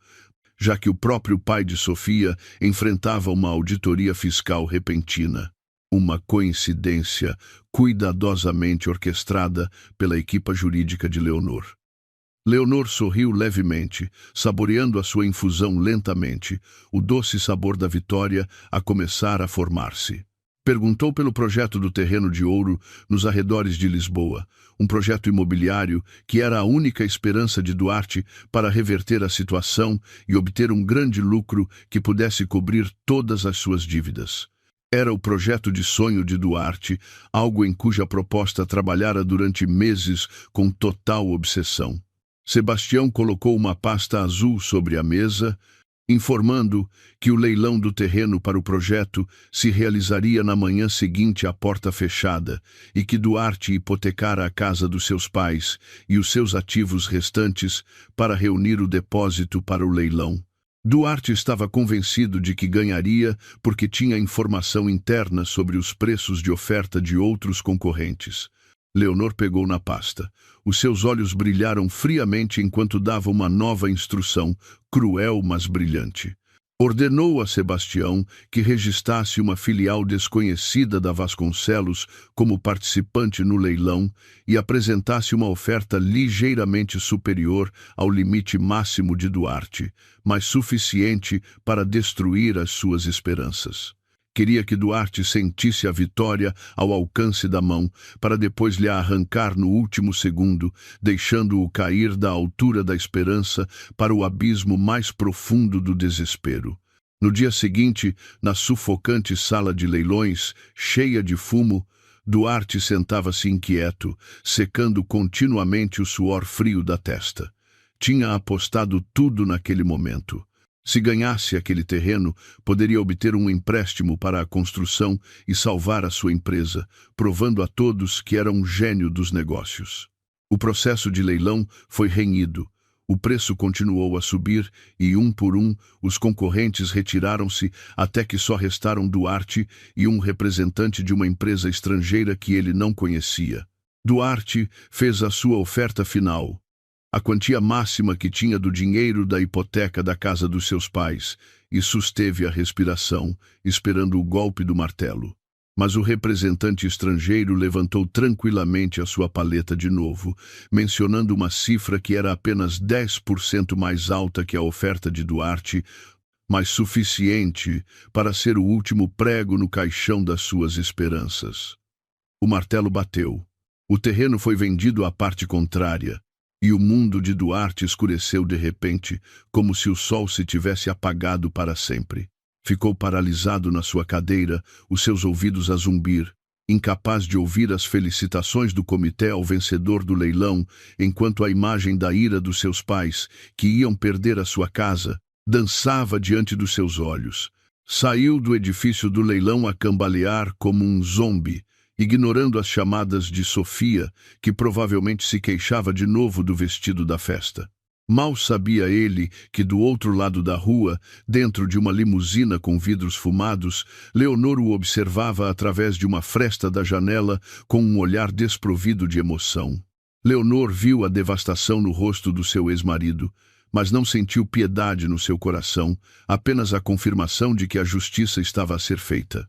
já que o próprio pai de Sofia enfrentava uma auditoria fiscal repentina. Uma coincidência cuidadosamente orquestrada pela equipa jurídica de Leonor. Leonor sorriu levemente, saboreando a sua infusão lentamente, o doce sabor da vitória a começar a formar-se. Perguntou pelo projeto do terreno de ouro nos arredores de Lisboa, um projeto imobiliário que era a única esperança de Duarte para reverter a situação e obter um grande lucro que pudesse cobrir todas as suas dívidas. Era o projeto de sonho de Duarte, algo em cuja proposta trabalhara durante meses com total obsessão. Sebastião colocou uma pasta azul sobre a mesa, informando que o leilão do terreno para o projeto se realizaria na manhã seguinte à porta fechada e que Duarte hipotecara a casa dos seus pais e os seus ativos restantes para reunir o depósito para o leilão. Duarte estava convencido de que ganharia porque tinha informação interna sobre os preços de oferta de outros concorrentes. Leonor pegou na pasta. Os seus olhos brilharam friamente enquanto dava uma nova instrução, cruel mas brilhante. Ordenou a Sebastião que registrasse uma filial desconhecida da Vasconcelos como participante no leilão e apresentasse uma oferta ligeiramente superior ao limite máximo de Duarte, mas suficiente para destruir as suas esperanças. Queria que Duarte sentisse a vitória ao alcance da mão, para depois lhe arrancar no último segundo, deixando-o cair da altura da esperança para o abismo mais profundo do desespero. No dia seguinte, na sufocante sala de leilões, cheia de fumo, Duarte sentava-se inquieto, secando continuamente o suor frio da testa. Tinha apostado tudo naquele momento. Se ganhasse aquele terreno, poderia obter um empréstimo para a construção e salvar a sua empresa, provando a todos que era um gênio dos negócios. O processo de leilão foi renhido. O preço continuou a subir e, um por um, os concorrentes retiraram-se até que só restaram Duarte e um representante de uma empresa estrangeira que ele não conhecia. Duarte fez a sua oferta final. A quantia máxima que tinha do dinheiro da hipoteca da casa dos seus pais, e susteve a respiração, esperando o golpe do martelo. Mas o representante estrangeiro levantou tranquilamente a sua paleta de novo, mencionando uma cifra que era apenas 10% mais alta que a oferta de Duarte, mas suficiente para ser o último prego no caixão das suas esperanças. O martelo bateu. O terreno foi vendido à parte contrária. E o mundo de Duarte escureceu de repente, como se o sol se tivesse apagado para sempre. Ficou paralisado na sua cadeira, os seus ouvidos a zumbir, incapaz de ouvir as felicitações do comitê ao vencedor do leilão, enquanto a imagem da ira dos seus pais, que iam perder a sua casa, dançava diante dos seus olhos. Saiu do edifício do leilão a cambalear como um zombi, ignorando as chamadas de Sofia, que provavelmente se queixava de novo do vestido da festa. Mal sabia ele que do outro lado da rua, dentro de uma limusina com vidros fumados, Leonor o observava através de uma fresta da janela com um olhar desprovido de emoção. Leonor viu a devastação no rosto do seu ex-marido, mas não sentiu piedade no seu coração, apenas a confirmação de que a justiça estava a ser feita.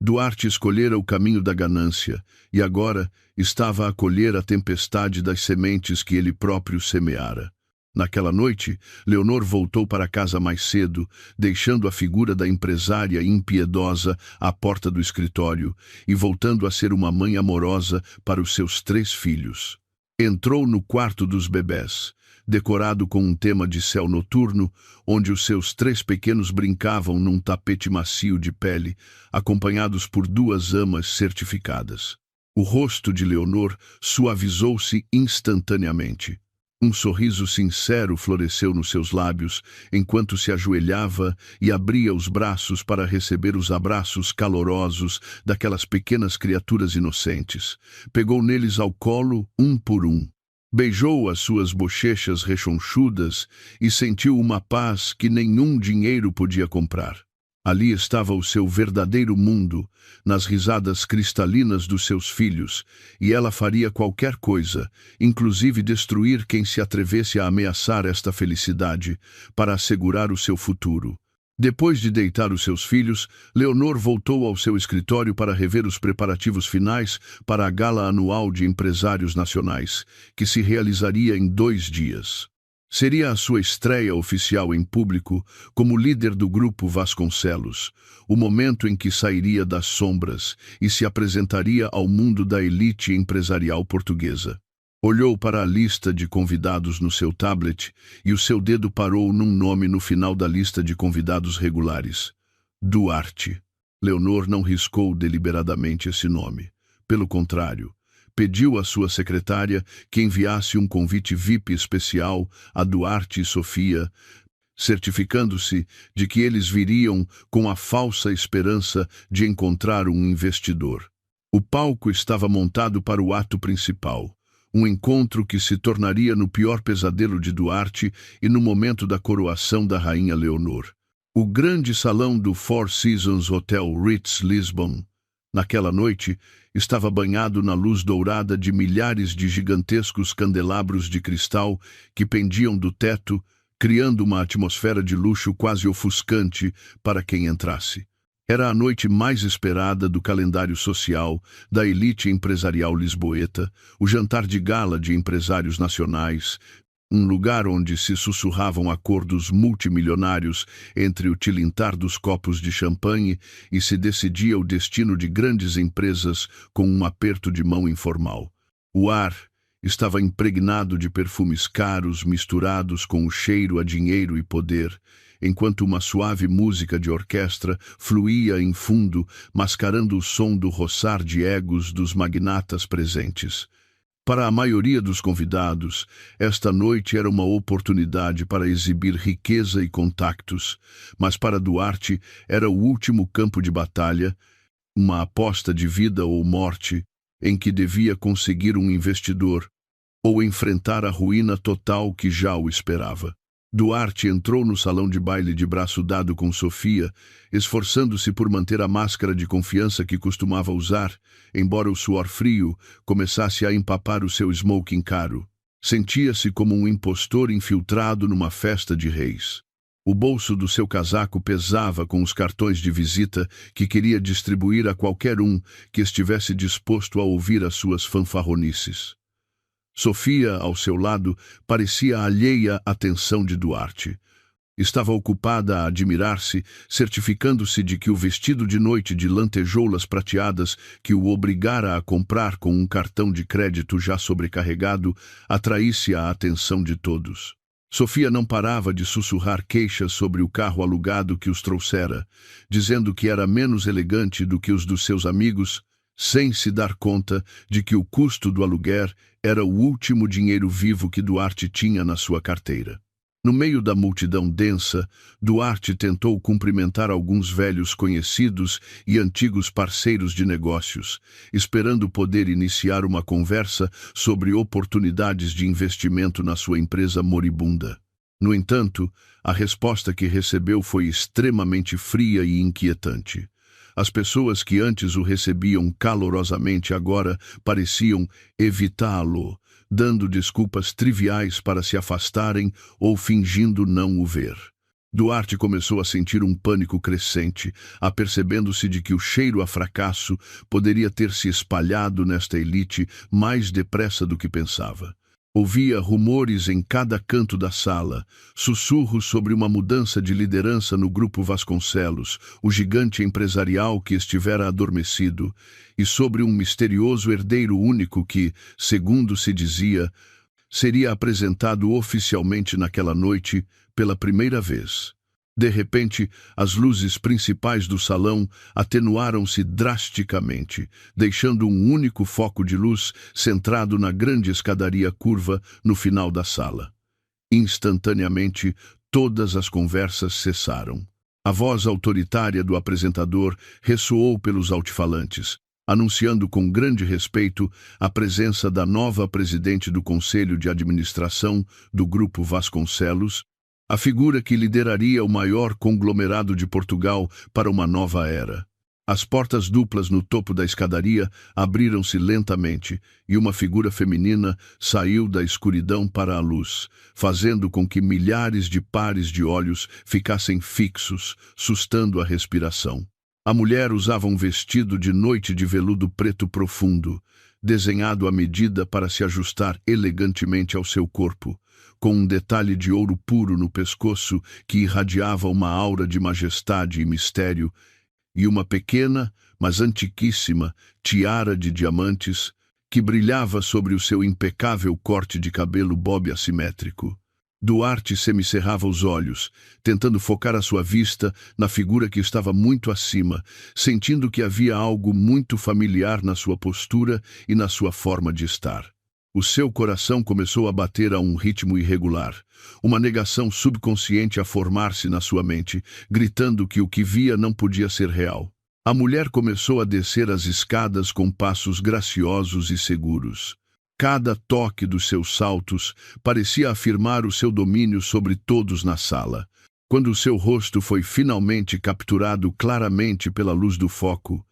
Duarte escolhera o caminho da ganância e agora estava a colher a tempestade das sementes que ele próprio semeara. Naquela noite, Leonor voltou para casa mais cedo, deixando a figura da empresária impiedosa à porta do escritório e voltando a ser uma mãe amorosa para os seus 3 filhos. Entrou no quarto dos bebés, decorado com um tema de céu noturno, onde os seus 3 pequenos brincavam num tapete macio de pele, acompanhados por 2 amas certificadas. O rosto de Leonor suavizou-se instantaneamente. Um sorriso sincero floresceu nos seus lábios, enquanto se ajoelhava e abria os braços para receber os abraços calorosos daquelas pequenas criaturas inocentes. Pegou neles ao colo, um por um. Beijou as suas bochechas rechonchudas e sentiu uma paz que nenhum dinheiro podia comprar. Ali estava o seu verdadeiro mundo, nas risadas cristalinas dos seus filhos, e ela faria qualquer coisa, inclusive destruir quem se atrevesse a ameaçar esta felicidade, para assegurar o seu futuro. Depois de deitar os seus filhos, Leonor voltou ao seu escritório para rever os preparativos finais para a gala anual de empresários nacionais, que se realizaria em 2 dias. Seria a sua estreia oficial em público como líder do Grupo Vasconcelos, o momento em que sairia das sombras e se apresentaria ao mundo da elite empresarial portuguesa. Olhou para a lista de convidados no seu tablet e o seu dedo parou num nome no final da lista de convidados regulares: Duarte. Leonor não riscou deliberadamente esse nome. Pelo contrário, pediu à sua secretária que enviasse um convite VIP especial a Duarte e Sofia, certificando-se de que eles viriam com a falsa esperança de encontrar um investidor. O palco estava montado para o ato principal, um encontro que se tornaria no pior pesadelo de Duarte e no momento da coroação da rainha Leonor. O grande salão do Four Seasons Hotel Ritz Lisbon, naquela noite, estava banhado na luz dourada de milhares de gigantescos candelabros de cristal que pendiam do teto, criando uma atmosfera de luxo quase ofuscante para quem entrasse. Era a noite mais esperada do calendário social da elite empresarial lisboeta, o jantar de gala de empresários nacionais, um lugar onde se sussurravam acordos multimilionários entre o tilintar dos copos de champanhe e se decidia o destino de grandes empresas com um aperto de mão informal. O ar estava impregnado de perfumes caros misturados com o cheiro a dinheiro e poder, enquanto uma suave música de orquestra fluía em fundo, mascarando o som do roçar de egos dos magnatas presentes. Para a maioria dos convidados, esta noite era uma oportunidade para exibir riqueza e contactos, mas para Duarte era o último campo de batalha, uma aposta de vida ou morte, em que devia conseguir um investidor ou enfrentar a ruína total que já o esperava. Duarte entrou no salão de baile de braço dado com Sofia, esforçando-se por manter a máscara de confiança que costumava usar, embora o suor frio começasse a empapar o seu smoking caro. Sentia-se como um impostor infiltrado numa festa de reis. O bolso do seu casaco pesava com os cartões de visita que queria distribuir a qualquer um que estivesse disposto a ouvir as suas fanfarronices. Sofia, ao seu lado, parecia alheia à atenção de Duarte. Estava ocupada a admirar-se, certificando-se de que o vestido de noite de lantejoulas prateadas que o obrigara a comprar com um cartão de crédito já sobrecarregado atraísse a atenção de todos. Sofia não parava de sussurrar queixas sobre o carro alugado que os trouxera, dizendo que era menos elegante do que os dos seus amigos, sem se dar conta de que o custo do aluguer era o último dinheiro vivo que Duarte tinha na sua carteira. No meio da multidão densa, Duarte tentou cumprimentar alguns velhos conhecidos e antigos parceiros de negócios, esperando poder iniciar uma conversa sobre oportunidades de investimento na sua empresa moribunda. No entanto, a resposta que recebeu foi extremamente fria e inquietante. As pessoas que antes o recebiam calorosamente agora pareciam evitá-lo, dando desculpas triviais para se afastarem ou fingindo não o ver. Duarte começou a sentir um pânico crescente, apercebendo-se de que o cheiro a fracasso poderia ter se espalhado nesta elite mais depressa do que pensava. Ouvia rumores em cada canto da sala, sussurros sobre uma mudança de liderança no grupo Vasconcelos, o gigante empresarial que estivera adormecido, e sobre um misterioso herdeiro único que, segundo se dizia, seria apresentado oficialmente naquela noite pela primeira vez. De repente, as luzes principais do salão atenuaram-se drasticamente, deixando um único foco de luz centrado na grande escadaria curva no final da sala. Instantaneamente, todas as conversas cessaram. A voz autoritária do apresentador ressoou pelos altifalantes, anunciando com grande respeito a presença da nova presidente do Conselho de Administração do Grupo Vasconcelos, a figura que lideraria o maior conglomerado de Portugal para uma nova era. As portas duplas no topo da escadaria abriram-se lentamente e uma figura feminina saiu da escuridão para a luz, fazendo com que milhares de pares de olhos ficassem fixos, sustando a respiração. A mulher usava um vestido de noite de veludo preto profundo, desenhado à medida para se ajustar elegantemente ao seu corpo, com um detalhe de ouro puro no pescoço que irradiava uma aura de majestade e mistério, e uma pequena, mas antiquíssima, tiara de diamantes que brilhava sobre o seu impecável corte de cabelo bob assimétrico. Duarte semicerrava os olhos, tentando focar a sua vista na figura que estava muito acima, sentindo que havia algo muito familiar na sua postura e na sua forma de estar. O seu coração começou a bater a um ritmo irregular, uma negação subconsciente a formar-se na sua mente, gritando que o que via não podia ser real. A mulher começou a descer as escadas com passos graciosos e seguros. Cada toque dos seus saltos parecia afirmar o seu domínio sobre todos na sala. Quando o seu rosto foi finalmente capturado claramente pela luz do foco,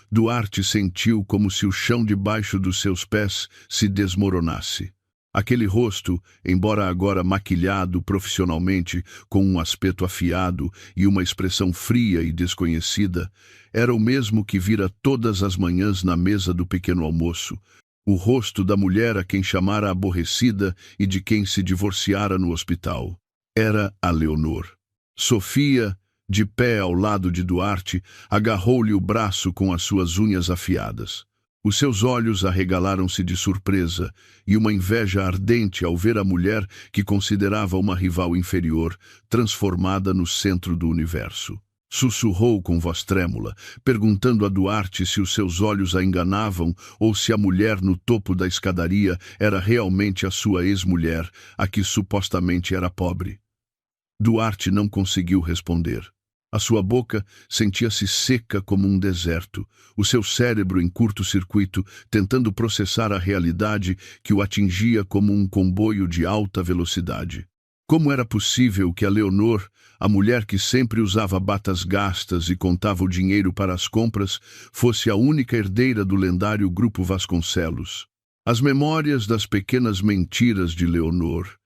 Duarte sentiu como se o chão debaixo dos seus pés se desmoronasse. Aquele rosto, embora agora maquilhado profissionalmente, com um aspecto afiado e uma expressão fria e desconhecida, era o mesmo que vira todas as manhãs na mesa do pequeno almoço, o rosto da mulher a quem chamara aborrecida e de quem se divorciara no hospital. Era a Leonor. Sofia, de pé ao lado de Duarte, agarrou-lhe o braço com as suas unhas afiadas. Os seus olhos arregalaram-se de surpresa e uma inveja ardente ao ver a mulher que considerava uma rival inferior, transformada no centro do universo. Sussurrou com voz trêmula, perguntando a Duarte se os seus olhos a enganavam ou se a mulher no topo da escadaria era realmente a sua ex-mulher, a que supostamente era pobre. Duarte não conseguiu responder. A sua boca sentia-se seca como um deserto, o seu cérebro em curto-circuito, tentando processar a realidade que o atingia como um comboio de alta velocidade. Como era possível que a Leonor, a mulher que sempre usava batas gastas e contava o dinheiro para as compras, fosse a única herdeira do lendário Grupo Vasconcelos? As memórias das pequenas mentiras de Leonor,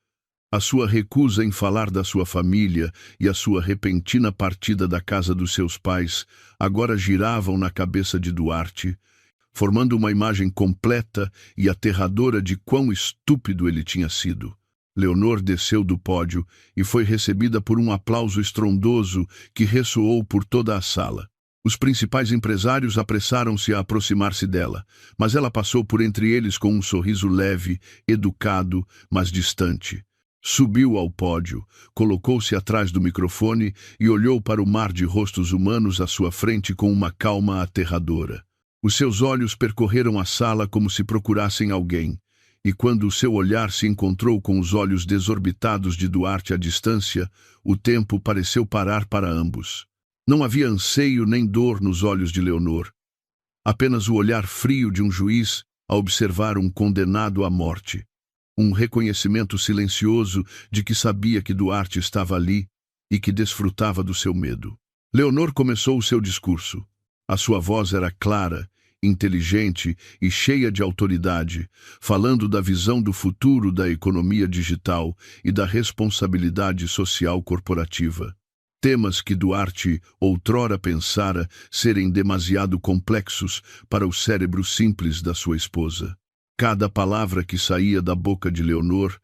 a sua recusa em falar da sua família e a sua repentina partida da casa dos seus pais agora giravam na cabeça de Duarte, formando uma imagem completa e aterradora de quão estúpido ele tinha sido. Leonor desceu do pódio e foi recebida por um aplauso estrondoso que ressoou por toda a sala. Os principais empresários apressaram-se a aproximar-se dela, mas ela passou por entre eles com um sorriso leve, educado, mas distante. Subiu ao pódio, colocou-se atrás do microfone e olhou para o mar de rostos humanos à sua frente com uma calma aterradora. Os seus olhos percorreram a sala como se procurassem alguém, e quando o seu olhar se encontrou com os olhos desorbitados de Duarte à distância, o tempo pareceu parar para ambos. Não havia anseio nem dor nos olhos de Leonor, apenas o olhar frio de um juiz a observar um condenado à morte. Um reconhecimento silencioso de que sabia que Duarte estava ali e que desfrutava do seu medo. Leonor começou o seu discurso. A sua voz era clara, inteligente e cheia de autoridade, falando da visão do futuro da economia digital e da responsabilidade social corporativa. Temas que Duarte outrora pensara serem demasiado complexos para o cérebro simples da sua esposa. Cada palavra que saía da boca de Leonor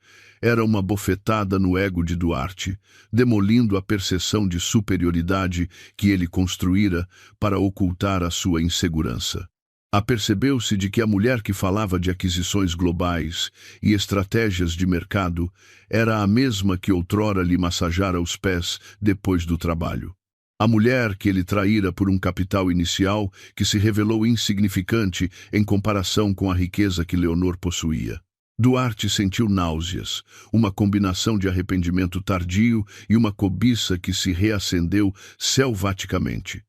era uma bofetada no ego de Duarte, demolindo a percepção de superioridade que ele construíra para ocultar a sua insegurança. Apercebeu-se de que a mulher que falava de aquisições globais e estratégias de mercado era a mesma que outrora lhe massageara os pés depois do trabalho. A mulher que ele traíra por um capital inicial que se revelou insignificante em comparação com a riqueza que Leonor possuía. Duarte sentiu náuseas, uma combinação de arrependimento tardio e uma cobiça que se reacendeu selvaticamente.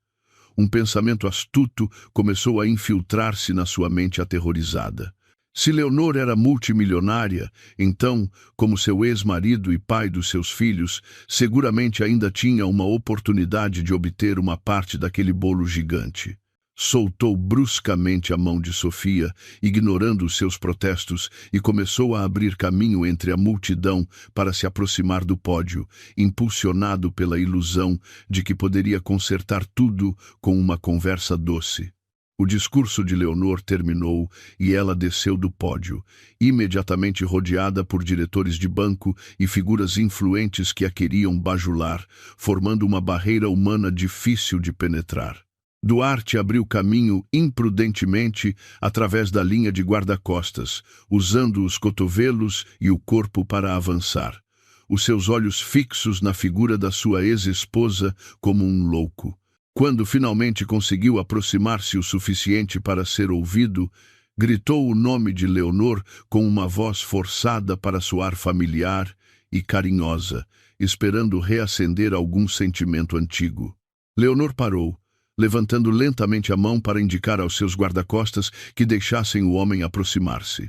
Um pensamento astuto começou a infiltrar-se na sua mente aterrorizada. Se Leonor era multimilionária, então, como seu ex-marido e pai dos seus filhos, seguramente ainda tinha uma oportunidade de obter uma parte daquele bolo gigante. Soltou bruscamente a mão de Sofia, ignorando os seus protestos, e começou a abrir caminho entre a multidão para se aproximar do pódio, impulsionado pela ilusão de que poderia consertar tudo com uma conversa doce. O discurso de Leonor terminou e ela desceu do pódio, imediatamente rodeada por diretores de banco e figuras influentes que a queriam bajular, formando uma barreira humana difícil de penetrar. Duarte abriu caminho imprudentemente através da linha de guarda-costas, usando os cotovelos e o corpo para avançar, os seus olhos fixos na figura da sua ex-esposa como um louco. Quando finalmente conseguiu aproximar-se o suficiente para ser ouvido, gritou o nome de Leonor com uma voz forçada para soar familiar e carinhosa, esperando reacender algum sentimento antigo. Leonor parou, levantando lentamente a mão para indicar aos seus guarda-costas que deixassem o homem aproximar-se.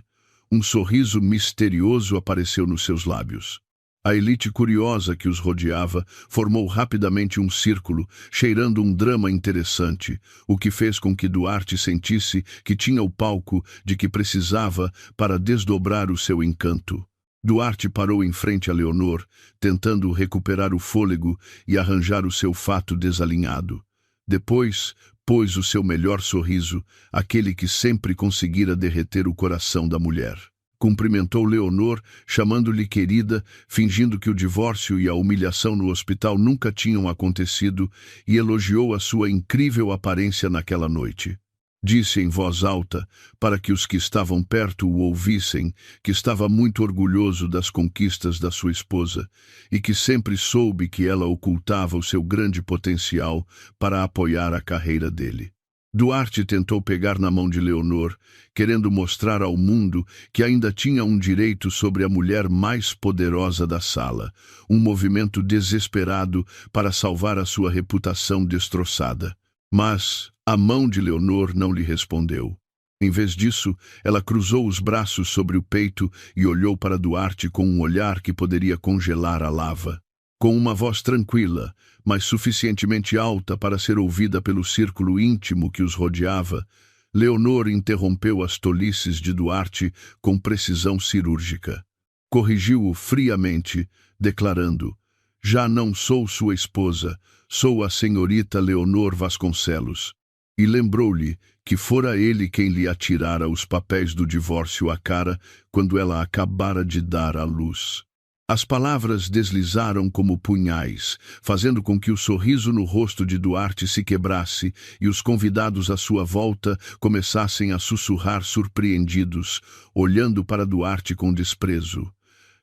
Um sorriso misterioso apareceu nos seus lábios. A elite curiosa que os rodeava formou rapidamente um círculo, cheirando um drama interessante, o que fez com que Duarte sentisse que tinha o palco de que precisava para desdobrar o seu encanto. Duarte parou em frente a Leonor, tentando recuperar o fôlego e arranjar o seu fato desalinhado. Depois, pôs o seu melhor sorriso, aquele que sempre conseguira derreter o coração da mulher. Cumprimentou Leonor, chamando-lhe querida, fingindo que o divórcio e a humilhação no hospital nunca tinham acontecido, e elogiou a sua incrível aparência naquela noite. Disse em voz alta, para que os que estavam perto o ouvissem, que estava muito orgulhoso das conquistas da sua esposa e que sempre soube que ela ocultava o seu grande potencial para apoiar a carreira dele. Duarte tentou pegar na mão de Leonor, querendo mostrar ao mundo que ainda tinha um direito sobre a mulher mais poderosa da sala, um movimento desesperado para salvar a sua reputação destroçada. Mas a mão de Leonor não lhe respondeu. Em vez disso, ela cruzou os braços sobre o peito e olhou para Duarte com um olhar que poderia congelar a lava. Com uma voz tranquila, mas suficientemente alta para ser ouvida pelo círculo íntimo que os rodeava, Leonor interrompeu as tolices de Duarte com precisão cirúrgica. Corrigiu-o friamente, declarando: "Já não sou sua esposa, sou a senhorita Leonor Vasconcelos." E lembrou-lhe que fora ele quem lhe atirara os papéis do divórcio à cara quando ela acabara de dar à luz. As palavras deslizaram como punhais, fazendo com que o sorriso no rosto de Duarte se quebrasse e os convidados à sua volta começassem a sussurrar surpreendidos, olhando para Duarte com desprezo.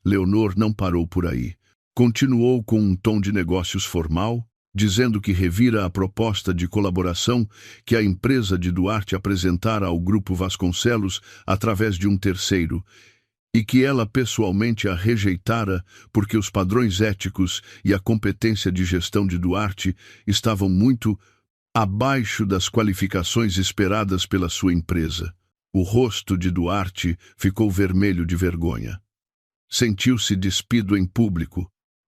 Leonor não parou por aí. Continuou com um tom de negócios formal, dizendo que revira a proposta de colaboração que a empresa de Duarte apresentara ao Grupo Vasconcelos através de um terceiro, e que ela pessoalmente a rejeitara porque os padrões éticos e a competência de gestão de Duarte estavam muito abaixo das qualificações esperadas pela sua empresa. O rosto de Duarte ficou vermelho de vergonha. Sentiu-se despido em público,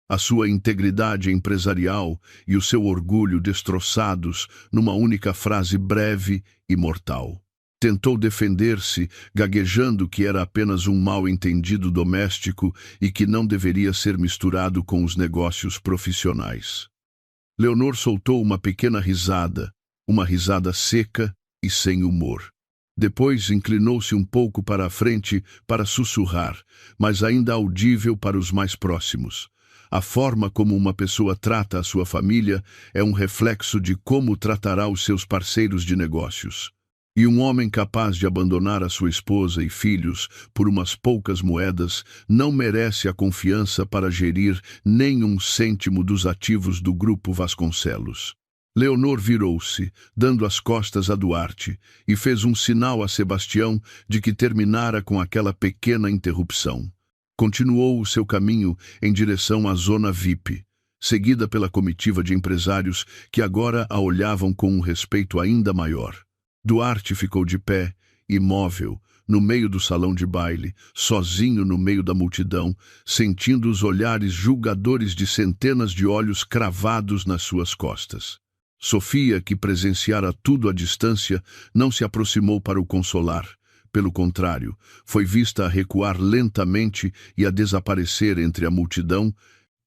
a sua integridade empresarial e o seu orgulho destroçados numa única frase breve e mortal. Tentou defender-se, gaguejando que era apenas um mal-entendido doméstico e que não deveria ser misturado com os negócios profissionais. Leonor soltou uma pequena risada, uma risada seca e sem humor. Depois inclinou-se um pouco para a frente para sussurrar, mas ainda audível para os mais próximos. A forma como uma pessoa trata a sua família é um reflexo de como tratará os seus parceiros de negócios. E um homem capaz de abandonar a sua esposa e filhos por umas poucas moedas não merece a confiança para gerir nem um cêntimo dos ativos do Grupo Vasconcelos. Leonor virou-se, dando as costas a Duarte, e fez um sinal a Sebastião de que terminara com aquela pequena interrupção. Continuou o seu caminho em direção à zona VIP, seguida pela comitiva de empresários que agora a olhavam com um respeito ainda maior. Duarte ficou de pé, imóvel, no meio do salão de baile, sozinho no meio da multidão, sentindo os olhares julgadores de centenas de olhos cravados nas suas costas. Sofia, que presenciara tudo à distância, não se aproximou para o consolar. Pelo contrário, foi vista a recuar lentamente e a desaparecer entre a multidão,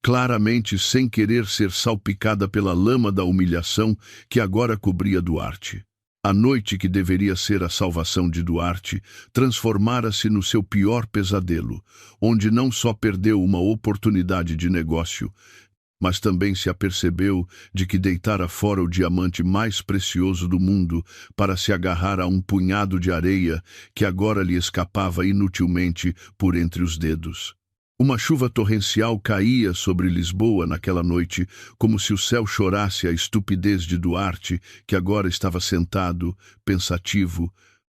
claramente sem querer ser salpicada pela lama da humilhação que agora cobria Duarte. A noite que deveria ser a salvação de Duarte transformara-se no seu pior pesadelo, onde não só perdeu uma oportunidade de negócio, mas também se apercebeu de que deitara fora o diamante mais precioso do mundo para se agarrar a um punhado de areia que agora lhe escapava inutilmente por entre os dedos. Uma chuva torrencial caía sobre Lisboa naquela noite, como se o céu chorasse a estupidez de Duarte, que agora estava sentado, pensativo,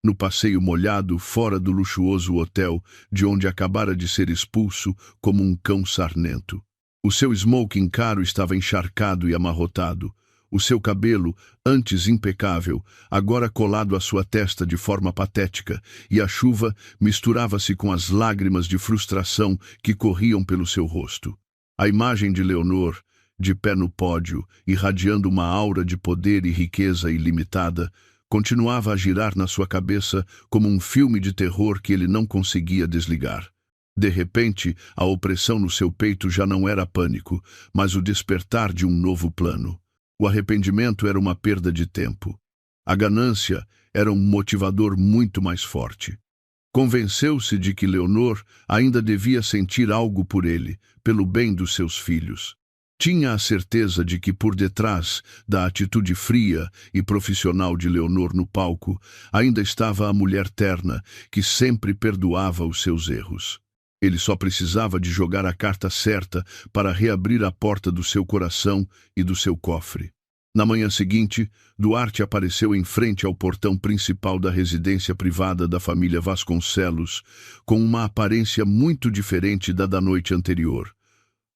no passeio molhado fora do luxuoso hotel de onde acabara de ser expulso como um cão sarnento. O seu smoking caro estava encharcado e amarrotado. O seu cabelo, antes impecável, agora colado à sua testa de forma patética, e a chuva misturava-se com as lágrimas de frustração que corriam pelo seu rosto. A imagem de Leonor, de pé no pódio, irradiando uma aura de poder e riqueza ilimitada, continuava a girar na sua cabeça como um filme de terror que ele não conseguia desligar. De repente, a opressão no seu peito já não era pânico, mas o despertar de um novo plano. O arrependimento era uma perda de tempo. A ganância era um motivador muito mais forte. Convenceu-se de que Leonor ainda devia sentir algo por ele, pelo bem dos seus filhos. Tinha a certeza de que por detrás da atitude fria e profissional de Leonor no palco, ainda estava a mulher terna que sempre perdoava os seus erros. Ele só precisava de jogar a carta certa para reabrir a porta do seu coração e do seu cofre. Na manhã seguinte, Duarte apareceu em frente ao portão principal da residência privada da família Vasconcelos, com uma aparência muito diferente da noite anterior.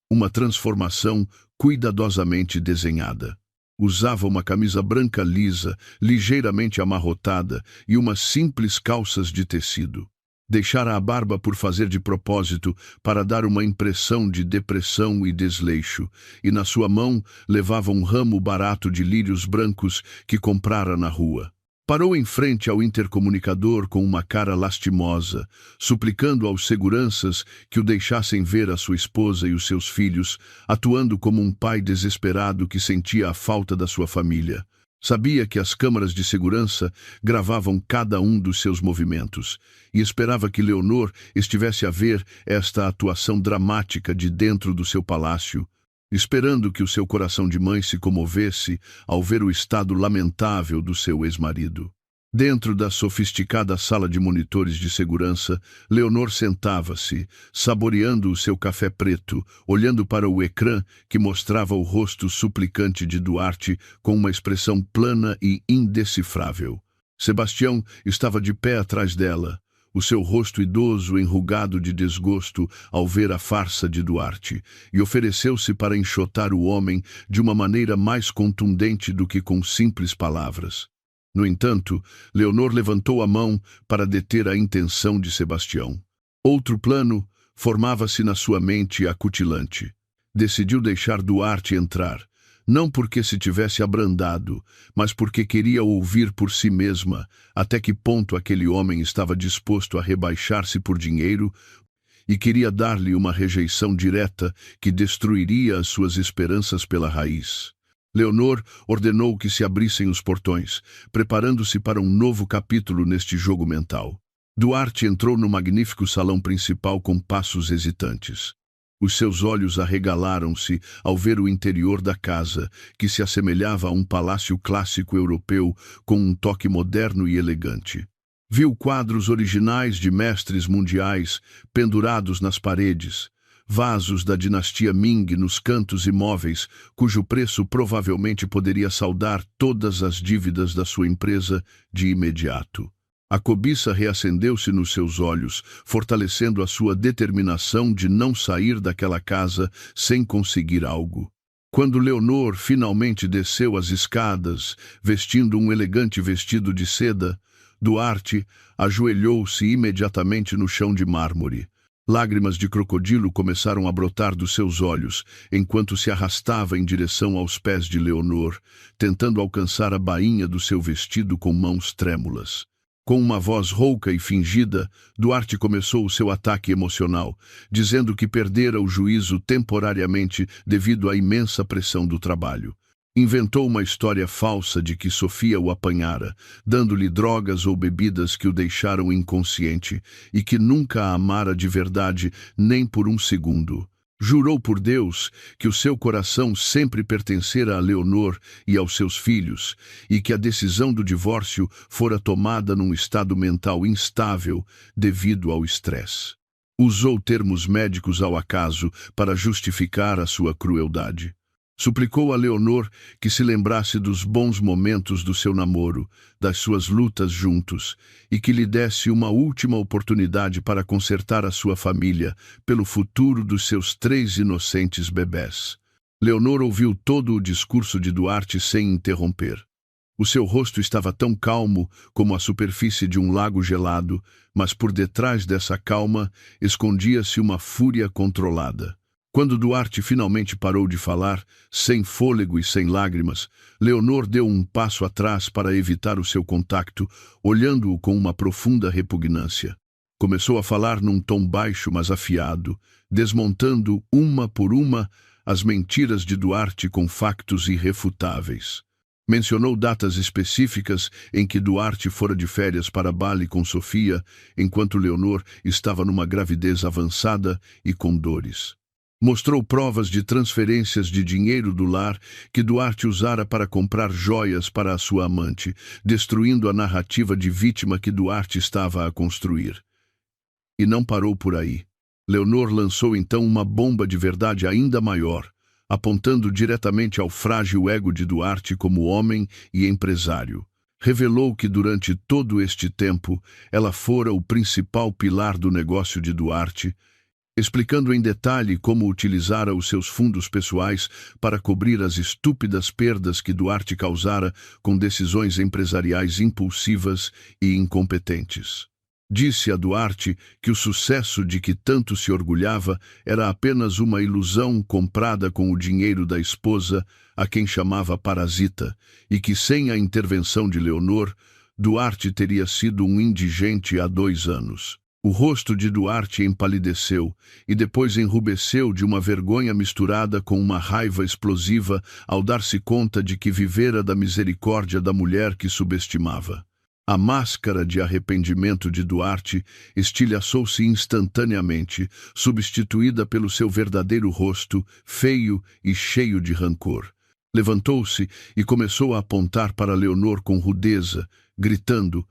Uma transformação cuidadosamente desenhada. Usava uma camisa branca lisa, ligeiramente amarrotada, e umas simples calças de tecido. Deixara a barba por fazer de propósito para dar uma impressão de depressão e desleixo, e na sua mão levava um ramo barato de lírios brancos que comprara na rua. Parou em frente ao intercomunicador com uma cara lastimosa, suplicando aos seguranças que o deixassem ver a sua esposa e os seus filhos, atuando como um pai desesperado que sentia a falta da sua família. Sabia que as câmaras de segurança gravavam cada um dos seus movimentos e esperava que Leonor estivesse a ver esta atuação dramática de dentro do seu palácio, esperando que o seu coração de mãe se comovesse ao ver o estado lamentável do seu ex-marido. Dentro da sofisticada sala de monitores de segurança, Leonor sentava-se, saboreando o seu café preto, olhando para o ecrã que mostrava o rosto suplicante de Duarte com uma expressão plana e indecifrável. Sebastião estava de pé atrás dela, o seu rosto idoso enrugado de desgosto ao ver a farsa de Duarte, e ofereceu-se para enxotar o homem de uma maneira mais contundente do que com simples palavras. No entanto, Leonor levantou a mão para deter a intenção de Sebastião. Outro plano formava-se na sua mente acutilante. Decidiu deixar Duarte entrar, não porque se tivesse abrandado, mas porque queria ouvir por si mesma até que ponto aquele homem estava disposto a rebaixar-se por dinheiro e queria dar-lhe uma rejeição direta que destruiria as suas esperanças pela raiz. Leonor ordenou que se abrissem os portões, preparando-se para um novo capítulo neste jogo mental. Duarte entrou no magnífico salão principal com passos hesitantes. Os seus olhos arregalaram-se ao ver o interior da casa, que se assemelhava a um palácio clássico europeu com um toque moderno e elegante. Viu quadros originais de mestres mundiais pendurados nas paredes, vasos da dinastia Ming nos cantos e móveis, cujo preço provavelmente poderia saldar todas as dívidas da sua empresa de imediato. A cobiça reacendeu-se nos seus olhos, fortalecendo a sua determinação de não sair daquela casa sem conseguir algo. Quando Leonor finalmente desceu as escadas, vestindo um elegante vestido de seda, Duarte ajoelhou-se imediatamente no chão de mármore. Lágrimas de crocodilo começaram a brotar dos seus olhos, enquanto se arrastava em direção aos pés de Leonor, tentando alcançar a bainha do seu vestido com mãos trêmulas. Com uma voz rouca e fingida, Duarte começou o seu ataque emocional, dizendo que perdera o juízo temporariamente devido à imensa pressão do trabalho. Inventou uma história falsa de que Sofia o apanhara, dando-lhe drogas ou bebidas que o deixaram inconsciente e que nunca a amara de verdade nem por um segundo. Jurou por Deus que o seu coração sempre pertencera a Leonor e aos seus filhos e que a decisão do divórcio fora tomada num estado mental instável devido ao estresse. Usou termos médicos ao acaso para justificar a sua crueldade. Suplicou a Leonor que se lembrasse dos bons momentos do seu namoro, das suas lutas juntos, e que lhe desse uma última oportunidade para consertar a sua família pelo futuro dos seus 3 inocentes bebés. Leonor ouviu todo o discurso de Duarte sem interromper. O seu rosto estava tão calmo como a superfície de um lago gelado, mas por detrás dessa calma escondia-se uma fúria controlada. Quando Duarte finalmente parou de falar, sem fôlego e sem lágrimas, Leonor deu um passo atrás para evitar o seu contacto, olhando-o com uma profunda repugnância. Começou a falar num tom baixo, mas afiado, desmontando, uma por uma, as mentiras de Duarte com factos irrefutáveis. Mencionou datas específicas em que Duarte fora de férias para Bali com Sofia, enquanto Leonor estava numa gravidez avançada e com dores. Mostrou provas de transferências de dinheiro do lar que Duarte usara para comprar joias para a sua amante, destruindo a narrativa de vítima que Duarte estava a construir. E não parou por aí. Leonor lançou então uma bomba de verdade ainda maior, apontando diretamente ao frágil ego de Duarte como homem e empresário. Revelou que durante todo este tempo ela fora o principal pilar do negócio de Duarte, explicando em detalhe como utilizara os seus fundos pessoais para cobrir as estúpidas perdas que Duarte causara com decisões empresariais impulsivas e incompetentes. Disse a Duarte que o sucesso de que tanto se orgulhava era apenas uma ilusão comprada com o dinheiro da esposa, a quem chamava parasita, e que sem a intervenção de Leonor, Duarte teria sido um indigente há 2 anos. O rosto de Duarte empalideceu e depois enrubesceu de uma vergonha misturada com uma raiva explosiva ao dar-se conta de que vivera da misericórdia da mulher que subestimava. A máscara de arrependimento de Duarte estilhaçou-se instantaneamente, substituída pelo seu verdadeiro rosto, feio e cheio de rancor. Levantou-se e começou a apontar para Leonor com rudeza, gritando,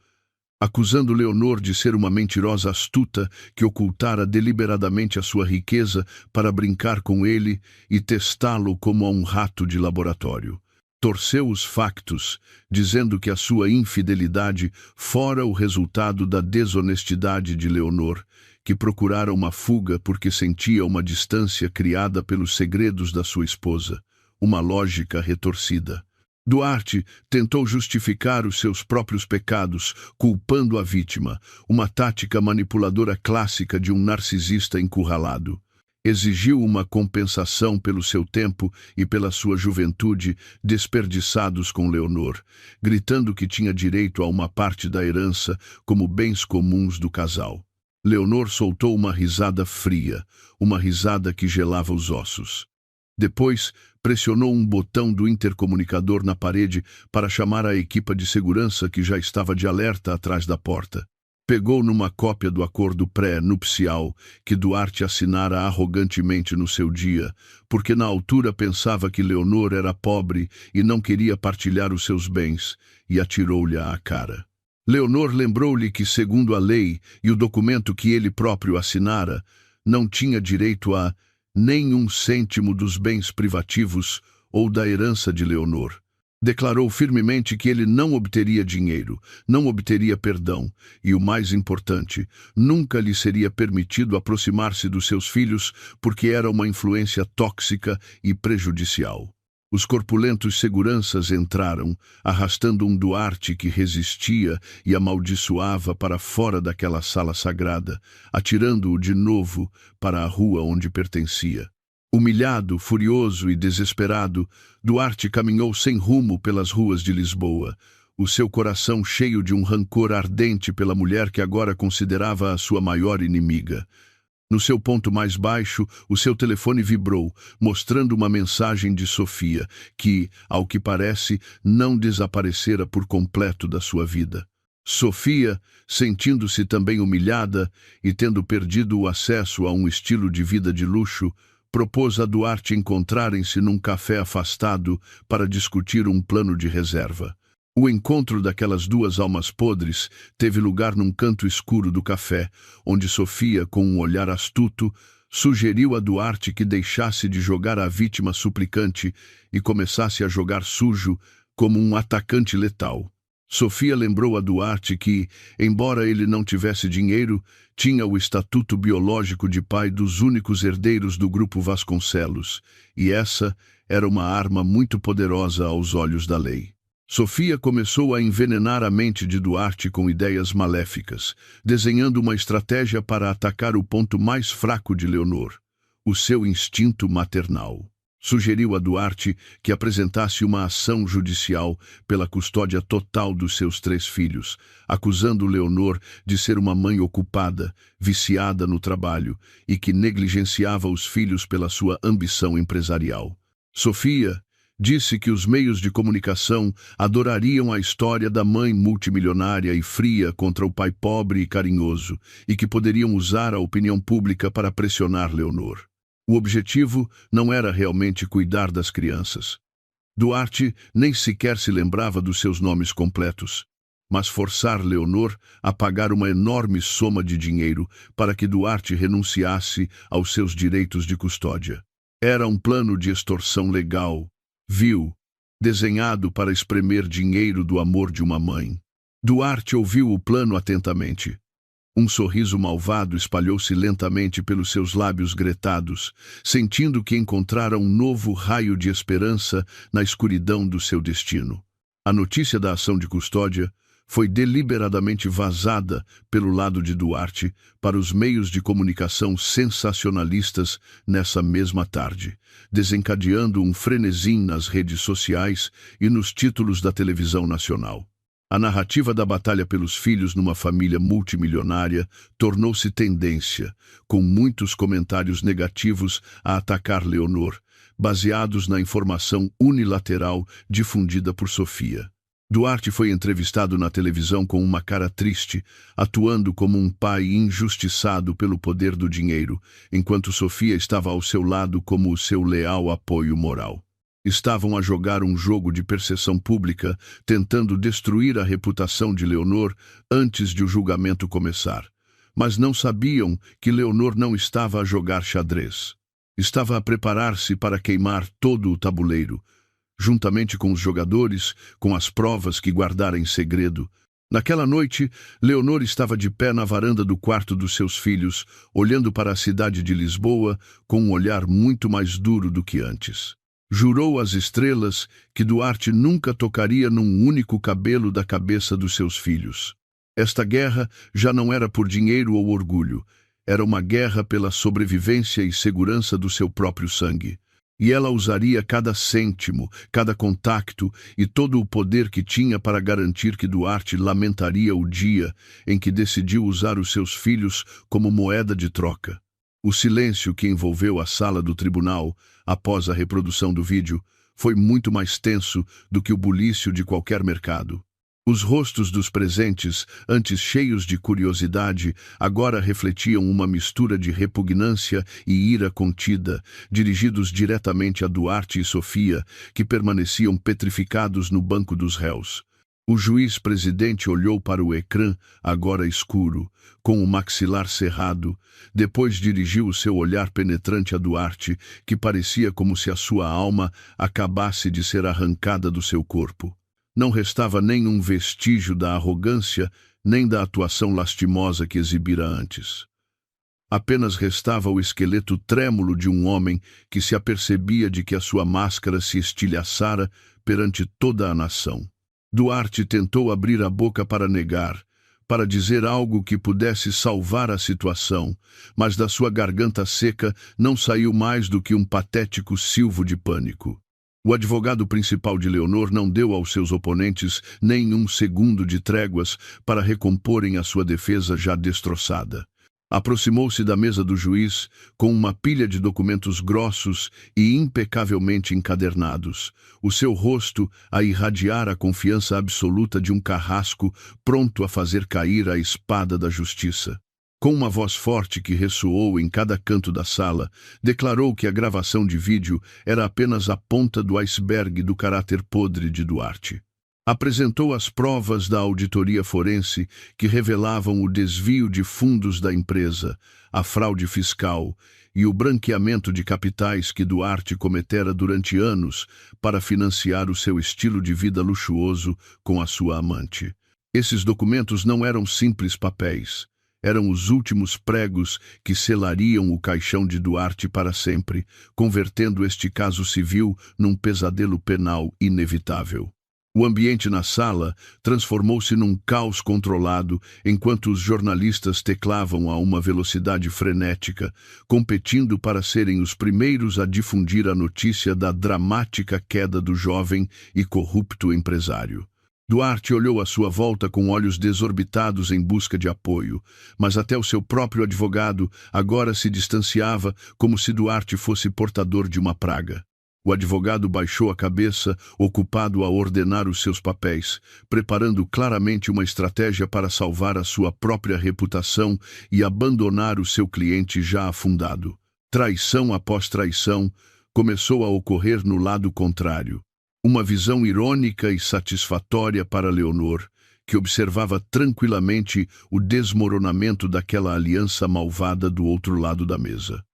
acusando Leonor de ser uma mentirosa astuta que ocultara deliberadamente a sua riqueza para brincar com ele e testá-lo como a um rato de laboratório. Torceu os factos, dizendo que a sua infidelidade fora o resultado da desonestidade de Leonor, que procurara uma fuga porque sentia uma distância criada pelos segredos da sua esposa, uma lógica retorcida. Duarte tentou justificar os seus próprios pecados, culpando a vítima, uma tática manipuladora clássica de um narcisista encurralado. Exigiu uma compensação pelo seu tempo e pela sua juventude desperdiçados com Leonor, gritando que tinha direito a uma parte da herança como bens comuns do casal. Leonor soltou uma risada fria, uma risada que gelava os ossos. Depois, pressionou um botão do intercomunicador na parede para chamar a equipa de segurança que já estava de alerta atrás da porta. Pegou numa cópia do acordo pré-nupcial que Duarte assinara arrogantemente no seu dia, porque na altura pensava que Leonor era pobre e não queria partilhar os seus bens, e atirou-lhe à cara. Leonor lembrou-lhe que, segundo a lei e o documento que ele próprio assinara, não tinha direito a nem um cêntimo dos bens privativos ou da herança de Leonor. Declarou firmemente que ele não obteria dinheiro, não obteria perdão e, o mais importante, nunca lhe seria permitido aproximar-se dos seus filhos porque era uma influência tóxica e prejudicial. Os corpulentos seguranças entraram, arrastando um Duarte que resistia e amaldiçoava para fora daquela sala sagrada, atirando-o de novo para a rua onde pertencia. Humilhado, furioso e desesperado, Duarte caminhou sem rumo pelas ruas de Lisboa, o seu coração cheio de um rancor ardente pela mulher que agora considerava a sua maior inimiga. No seu ponto mais baixo, o seu telefone vibrou, mostrando uma mensagem de Sofia, que, ao que parece, não desaparecera por completo da sua vida. Sofia, sentindo-se também humilhada e tendo perdido o acesso a um estilo de vida de luxo, propôs a Duarte encontrarem-se num café afastado para discutir um plano de reserva. O encontro daquelas duas almas podres teve lugar num canto escuro do café, onde Sofia, com um olhar astuto, sugeriu a Duarte que deixasse de jogar a vítima suplicante e começasse a jogar sujo como um atacante letal. Sofia lembrou a Duarte que, embora ele não tivesse dinheiro, tinha o estatuto biológico de pai dos únicos herdeiros do grupo Vasconcelos, e essa era uma arma muito poderosa aos olhos da lei. Sofia começou a envenenar a mente de Duarte com ideias maléficas, desenhando uma estratégia para atacar o ponto mais fraco de Leonor, o seu instinto maternal. Sugeriu a Duarte que apresentasse uma ação judicial pela custódia total dos seus 3 filhos, acusando Leonor de ser uma mãe ocupada, viciada no trabalho e que negligenciava os filhos pela sua ambição empresarial. Sofia disse que os meios de comunicação adorariam a história da mãe multimilionária e fria contra o pai pobre e carinhoso e que poderiam usar a opinião pública para pressionar Leonor. O objetivo não era realmente cuidar das crianças. Duarte nem sequer se lembrava dos seus nomes completos, mas forçar Leonor a pagar uma enorme soma de dinheiro para que Duarte renunciasse aos seus direitos de custódia. Era um plano de extorsão legal, vil, desenhado para espremer dinheiro do amor de uma mãe. Duarte ouviu o plano atentamente. Um sorriso malvado espalhou-se lentamente pelos seus lábios gretados, sentindo que encontrara um novo raio de esperança na escuridão do seu destino. A notícia da ação de custódia foi deliberadamente vazada pelo lado de Duarte para os meios de comunicação sensacionalistas nessa mesma tarde, desencadeando um frenesim nas redes sociais e nos títulos da televisão nacional. A narrativa da batalha pelos filhos numa família multimilionária tornou-se tendência, com muitos comentários negativos a atacar Leonor, baseados na informação unilateral difundida por Sofia. Duarte foi entrevistado na televisão com uma cara triste, atuando como um pai injustiçado pelo poder do dinheiro, enquanto Sofia estava ao seu lado como o seu leal apoio moral. Estavam a jogar um jogo de perseguição pública, tentando destruir a reputação de Leonor antes de o julgamento começar. Mas não sabiam que Leonor não estava a jogar xadrez. Estava a preparar-se para queimar todo o tabuleiro, juntamente com os jogadores, com as provas que guardara em segredo. Naquela noite, Leonor estava de pé na varanda do quarto dos seus filhos, olhando para a cidade de Lisboa com um olhar muito mais duro do que antes. Jurou às estrelas que Duarte nunca tocaria num único cabelo da cabeça dos seus filhos. Esta guerra já não era por dinheiro ou orgulho, era uma guerra pela sobrevivência e segurança do seu próprio sangue. E ela usaria cada cêntimo, cada contacto e todo o poder que tinha para garantir que Duarte lamentaria o dia em que decidiu usar os seus filhos como moeda de troca. O silêncio que envolveu a sala do tribunal, após a reprodução do vídeo, foi muito mais tenso do que o bulício de qualquer mercado. Os rostos dos presentes, antes cheios de curiosidade, agora refletiam uma mistura de repugnância e ira contida, dirigidos diretamente a Duarte e Sofia, que permaneciam petrificados no banco dos réus. O juiz-presidente olhou para o ecrã, agora escuro, com o maxilar cerrado, depois dirigiu o seu olhar penetrante a Duarte, que parecia como se a sua alma acabasse de ser arrancada do seu corpo. Não restava nenhum vestígio da arrogância, nem da atuação lastimosa que exibira antes. Apenas restava o esqueleto trêmulo de um homem que se apercebia de que a sua máscara se estilhaçara perante toda a nação. Duarte tentou abrir a boca para negar, para dizer algo que pudesse salvar a situação, mas da sua garganta seca não saiu mais do que um patético silvo de pânico. O advogado principal de Leonor não deu aos seus oponentes nem um segundo de tréguas para recomporem a sua defesa já destroçada. Aproximou-se da mesa do juiz com uma pilha de documentos grossos e impecavelmente encadernados, o seu rosto a irradiar a confiança absoluta de um carrasco pronto a fazer cair a espada da justiça. Com uma voz forte que ressoou em cada canto da sala, declarou que a gravação de vídeo era apenas a ponta do iceberg do caráter podre de Duarte. Apresentou as provas da auditoria forense que revelavam o desvio de fundos da empresa, a fraude fiscal e o branqueamento de capitais que Duarte cometera durante anos para financiar o seu estilo de vida luxuoso com a sua amante. Esses documentos não eram simples papéis. Eram os últimos pregos que selariam o caixão de Duarte para sempre, convertendo este caso civil num pesadelo penal inevitável. O ambiente na sala transformou-se num caos controlado enquanto os jornalistas teclavam a uma velocidade frenética, competindo para serem os primeiros a difundir a notícia da dramática queda do jovem e corrupto empresário. Duarte olhou à sua volta com olhos desorbitados em busca de apoio, mas até o seu próprio advogado agora se distanciava como se Duarte fosse portador de uma praga. O advogado baixou a cabeça, ocupado a ordenar os seus papéis, preparando claramente uma estratégia para salvar a sua própria reputação e abandonar o seu cliente já afundado. Traição após traição começou a ocorrer no lado contrário. Uma visão irônica e satisfatória para Leonor, que observava tranquilamente o desmoronamento daquela aliança malvada do outro lado da mesa.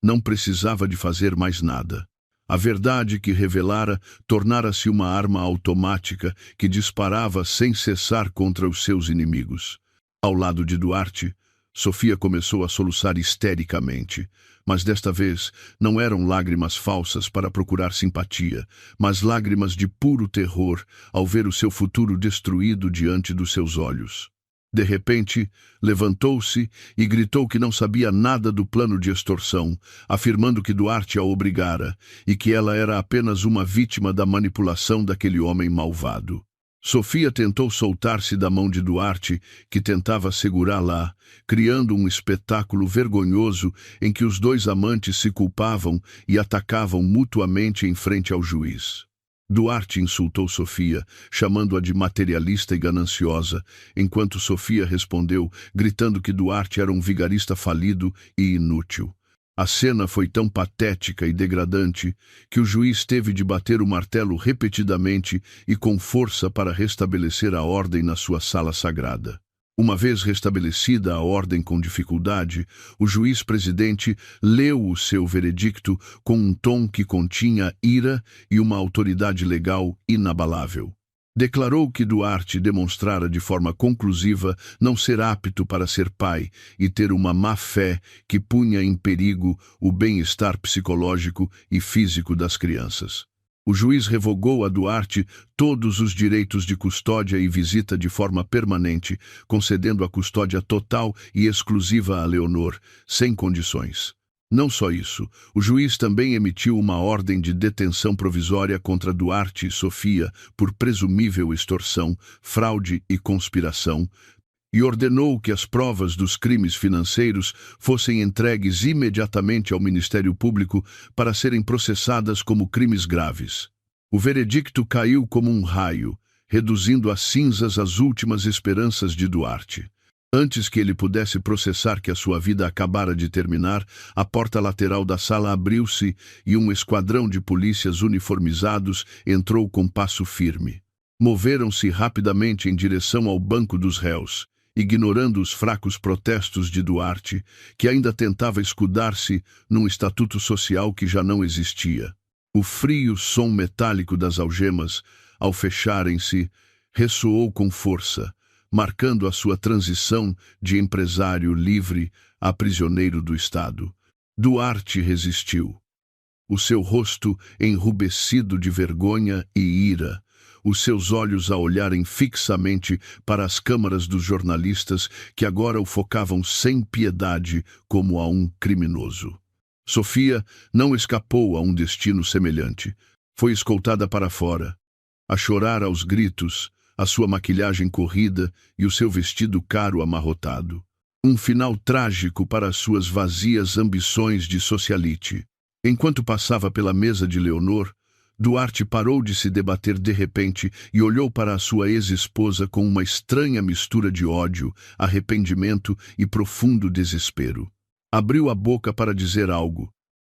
Não precisava de fazer mais nada. A verdade que revelara tornara-se uma arma automática que disparava sem cessar contra os seus inimigos. Ao lado de Duarte, Sofia começou a soluçar histericamente, mas desta vez não eram lágrimas falsas para procurar simpatia, mas lágrimas de puro terror ao ver o seu futuro destruído diante dos seus olhos. De repente, levantou-se e gritou que não sabia nada do plano de extorsão, afirmando que Duarte a obrigara e que ela era apenas uma vítima da manipulação daquele homem malvado. Sofia tentou soltar-se da mão de Duarte, que tentava segurá-la, criando um espetáculo vergonhoso em que os dois amantes se culpavam e atacavam mutuamente em frente ao juiz. Duarte insultou Sofia, chamando-a de materialista e gananciosa, enquanto Sofia respondeu, gritando que Duarte era um vigarista falido e inútil. A cena foi tão patética e degradante que o juiz teve de bater o martelo repetidamente e com força para restabelecer a ordem na sua sala sagrada. Uma vez restabelecida a ordem com dificuldade, o juiz-presidente leu o seu veredicto com um tom que continha ira e uma autoridade legal inabalável. Declarou que Duarte demonstrara de forma conclusiva não ser apto para ser pai e ter uma má-fé que punha em perigo o bem-estar psicológico e físico das crianças. O juiz revogou a Duarte todos os direitos de custódia e visita de forma permanente, concedendo a custódia total e exclusiva a Leonor, sem condições. Não só isso, o juiz também emitiu uma ordem de detenção provisória contra Duarte e Sofia por presumível extorsão, fraude e conspiração, e ordenou que as provas dos crimes financeiros fossem entregues imediatamente ao Ministério Público para serem processadas como crimes graves. O veredicto caiu como um raio, reduzindo a cinzas as últimas esperanças de Duarte. Antes que ele pudesse processar que a sua vida acabara de terminar, a porta lateral da sala abriu-se e um esquadrão de polícias uniformizados entrou com passo firme. Moveram-se rapidamente em direção ao banco dos réus, ignorando os fracos protestos de Duarte, que ainda tentava escudar-se num estatuto social que já não existia. O frio som metálico das algemas, ao fecharem-se, ressoou com força, marcando a sua transição de empresário livre a prisioneiro do Estado. Duarte resistiu. O seu rosto enrubescido de vergonha e ira, os seus olhos a olharem fixamente para as câmaras dos jornalistas que agora o focavam sem piedade como a um criminoso. Sofia não escapou a um destino semelhante. Foi escoltada para fora, a chorar aos gritos, a sua maquilhagem corrida e o seu vestido caro amarrotado. Um final trágico para as suas vazias ambições de socialite. Enquanto passava pela mesa de Leonor, Duarte parou de se debater de repente e olhou para a sua ex-esposa com uma estranha mistura de ódio, arrependimento e profundo desespero. Abriu a boca para dizer algo,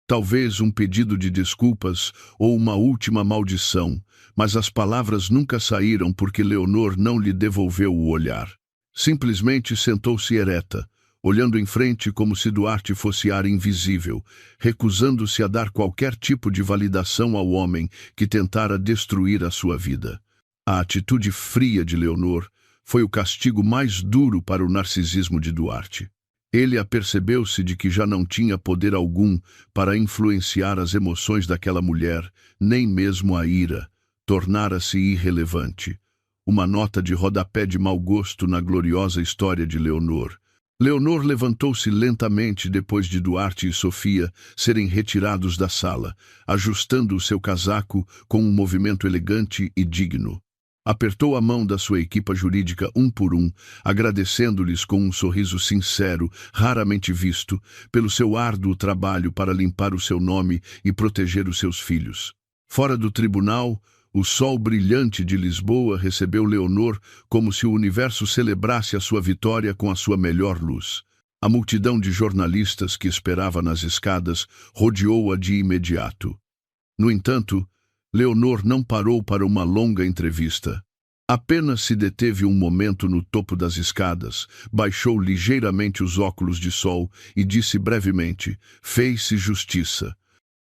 talvez um pedido de desculpas ou uma última maldição, mas as palavras nunca saíram porque Leonor não lhe devolveu o olhar. Simplesmente sentou-se ereta, olhando em frente como se Duarte fosse ar invisível, recusando-se a dar qualquer tipo de validação ao homem que tentara destruir a sua vida. A atitude fria de Leonor foi o castigo mais duro para o narcisismo de Duarte. Ele apercebeu-se de que já não tinha poder algum para influenciar as emoções daquela mulher, nem mesmo a ira. Tornara-se irrelevante. Uma nota de rodapé de mau gosto na gloriosa história de Leonor. Leonor levantou-se lentamente depois de Duarte e Sofia serem retirados da sala, ajustando o seu casaco com um movimento elegante e digno. Apertou a mão da sua equipa jurídica um por um, agradecendo-lhes com um sorriso sincero, raramente visto, pelo seu árduo trabalho para limpar o seu nome e proteger os seus filhos. Fora do tribunal, o sol brilhante de Lisboa recebeu Leonor como se o universo celebrasse a sua vitória com a sua melhor luz. A multidão de jornalistas que esperava nas escadas rodeou-a de imediato. No entanto, Leonor não parou para uma longa entrevista. Apenas se deteve um momento no topo das escadas, baixou ligeiramente os óculos de sol e disse brevemente: "Fez-se justiça.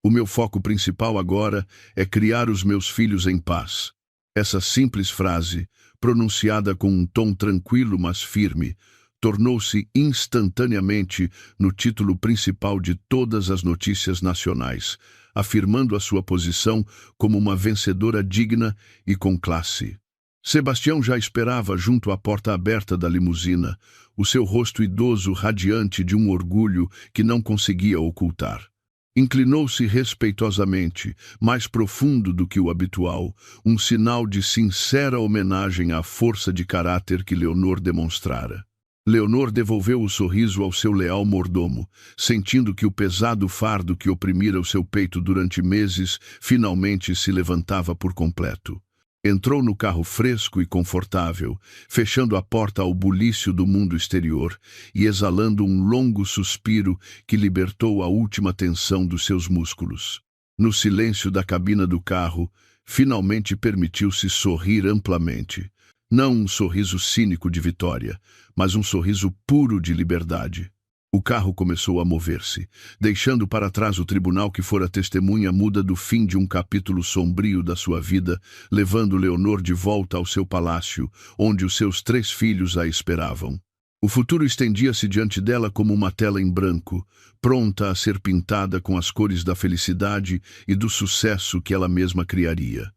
O meu foco principal agora é criar os meus filhos em paz." Essa simples frase, pronunciada com um tom tranquilo mas firme, tornou-se instantaneamente no título principal de todas as notícias nacionais, afirmando a sua posição como uma vencedora digna e com classe. Sebastião já esperava junto à porta aberta da limusina, o seu rosto idoso radiante de um orgulho que não conseguia ocultar. Inclinou-se respeitosamente, mais profundo do que o habitual, um sinal de sincera homenagem à força de caráter que Leonor demonstrara. Leonor devolveu o sorriso ao seu leal mordomo, sentindo que o pesado fardo que oprimira o seu peito durante meses finalmente se levantava por completo. Entrou no carro fresco e confortável, fechando a porta ao bulício do mundo exterior e exalando um longo suspiro que libertou a última tensão dos seus músculos. No silêncio da cabina do carro, finalmente permitiu-se sorrir amplamente. Não um sorriso cínico de vitória, mas um sorriso puro de liberdade. O carro começou a mover-se, deixando para trás o tribunal que fora testemunha muda do fim de um capítulo sombrio da sua vida, levando Leonor de volta ao seu palácio, onde os seus 3 filhos a esperavam. O futuro estendia-se diante dela como uma tela em branco, pronta a ser pintada com as cores da felicidade e do sucesso que ela mesma criaria.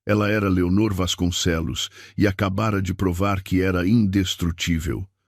Ela era Leonor Vasconcelos e acabara de provar que era indestrutível.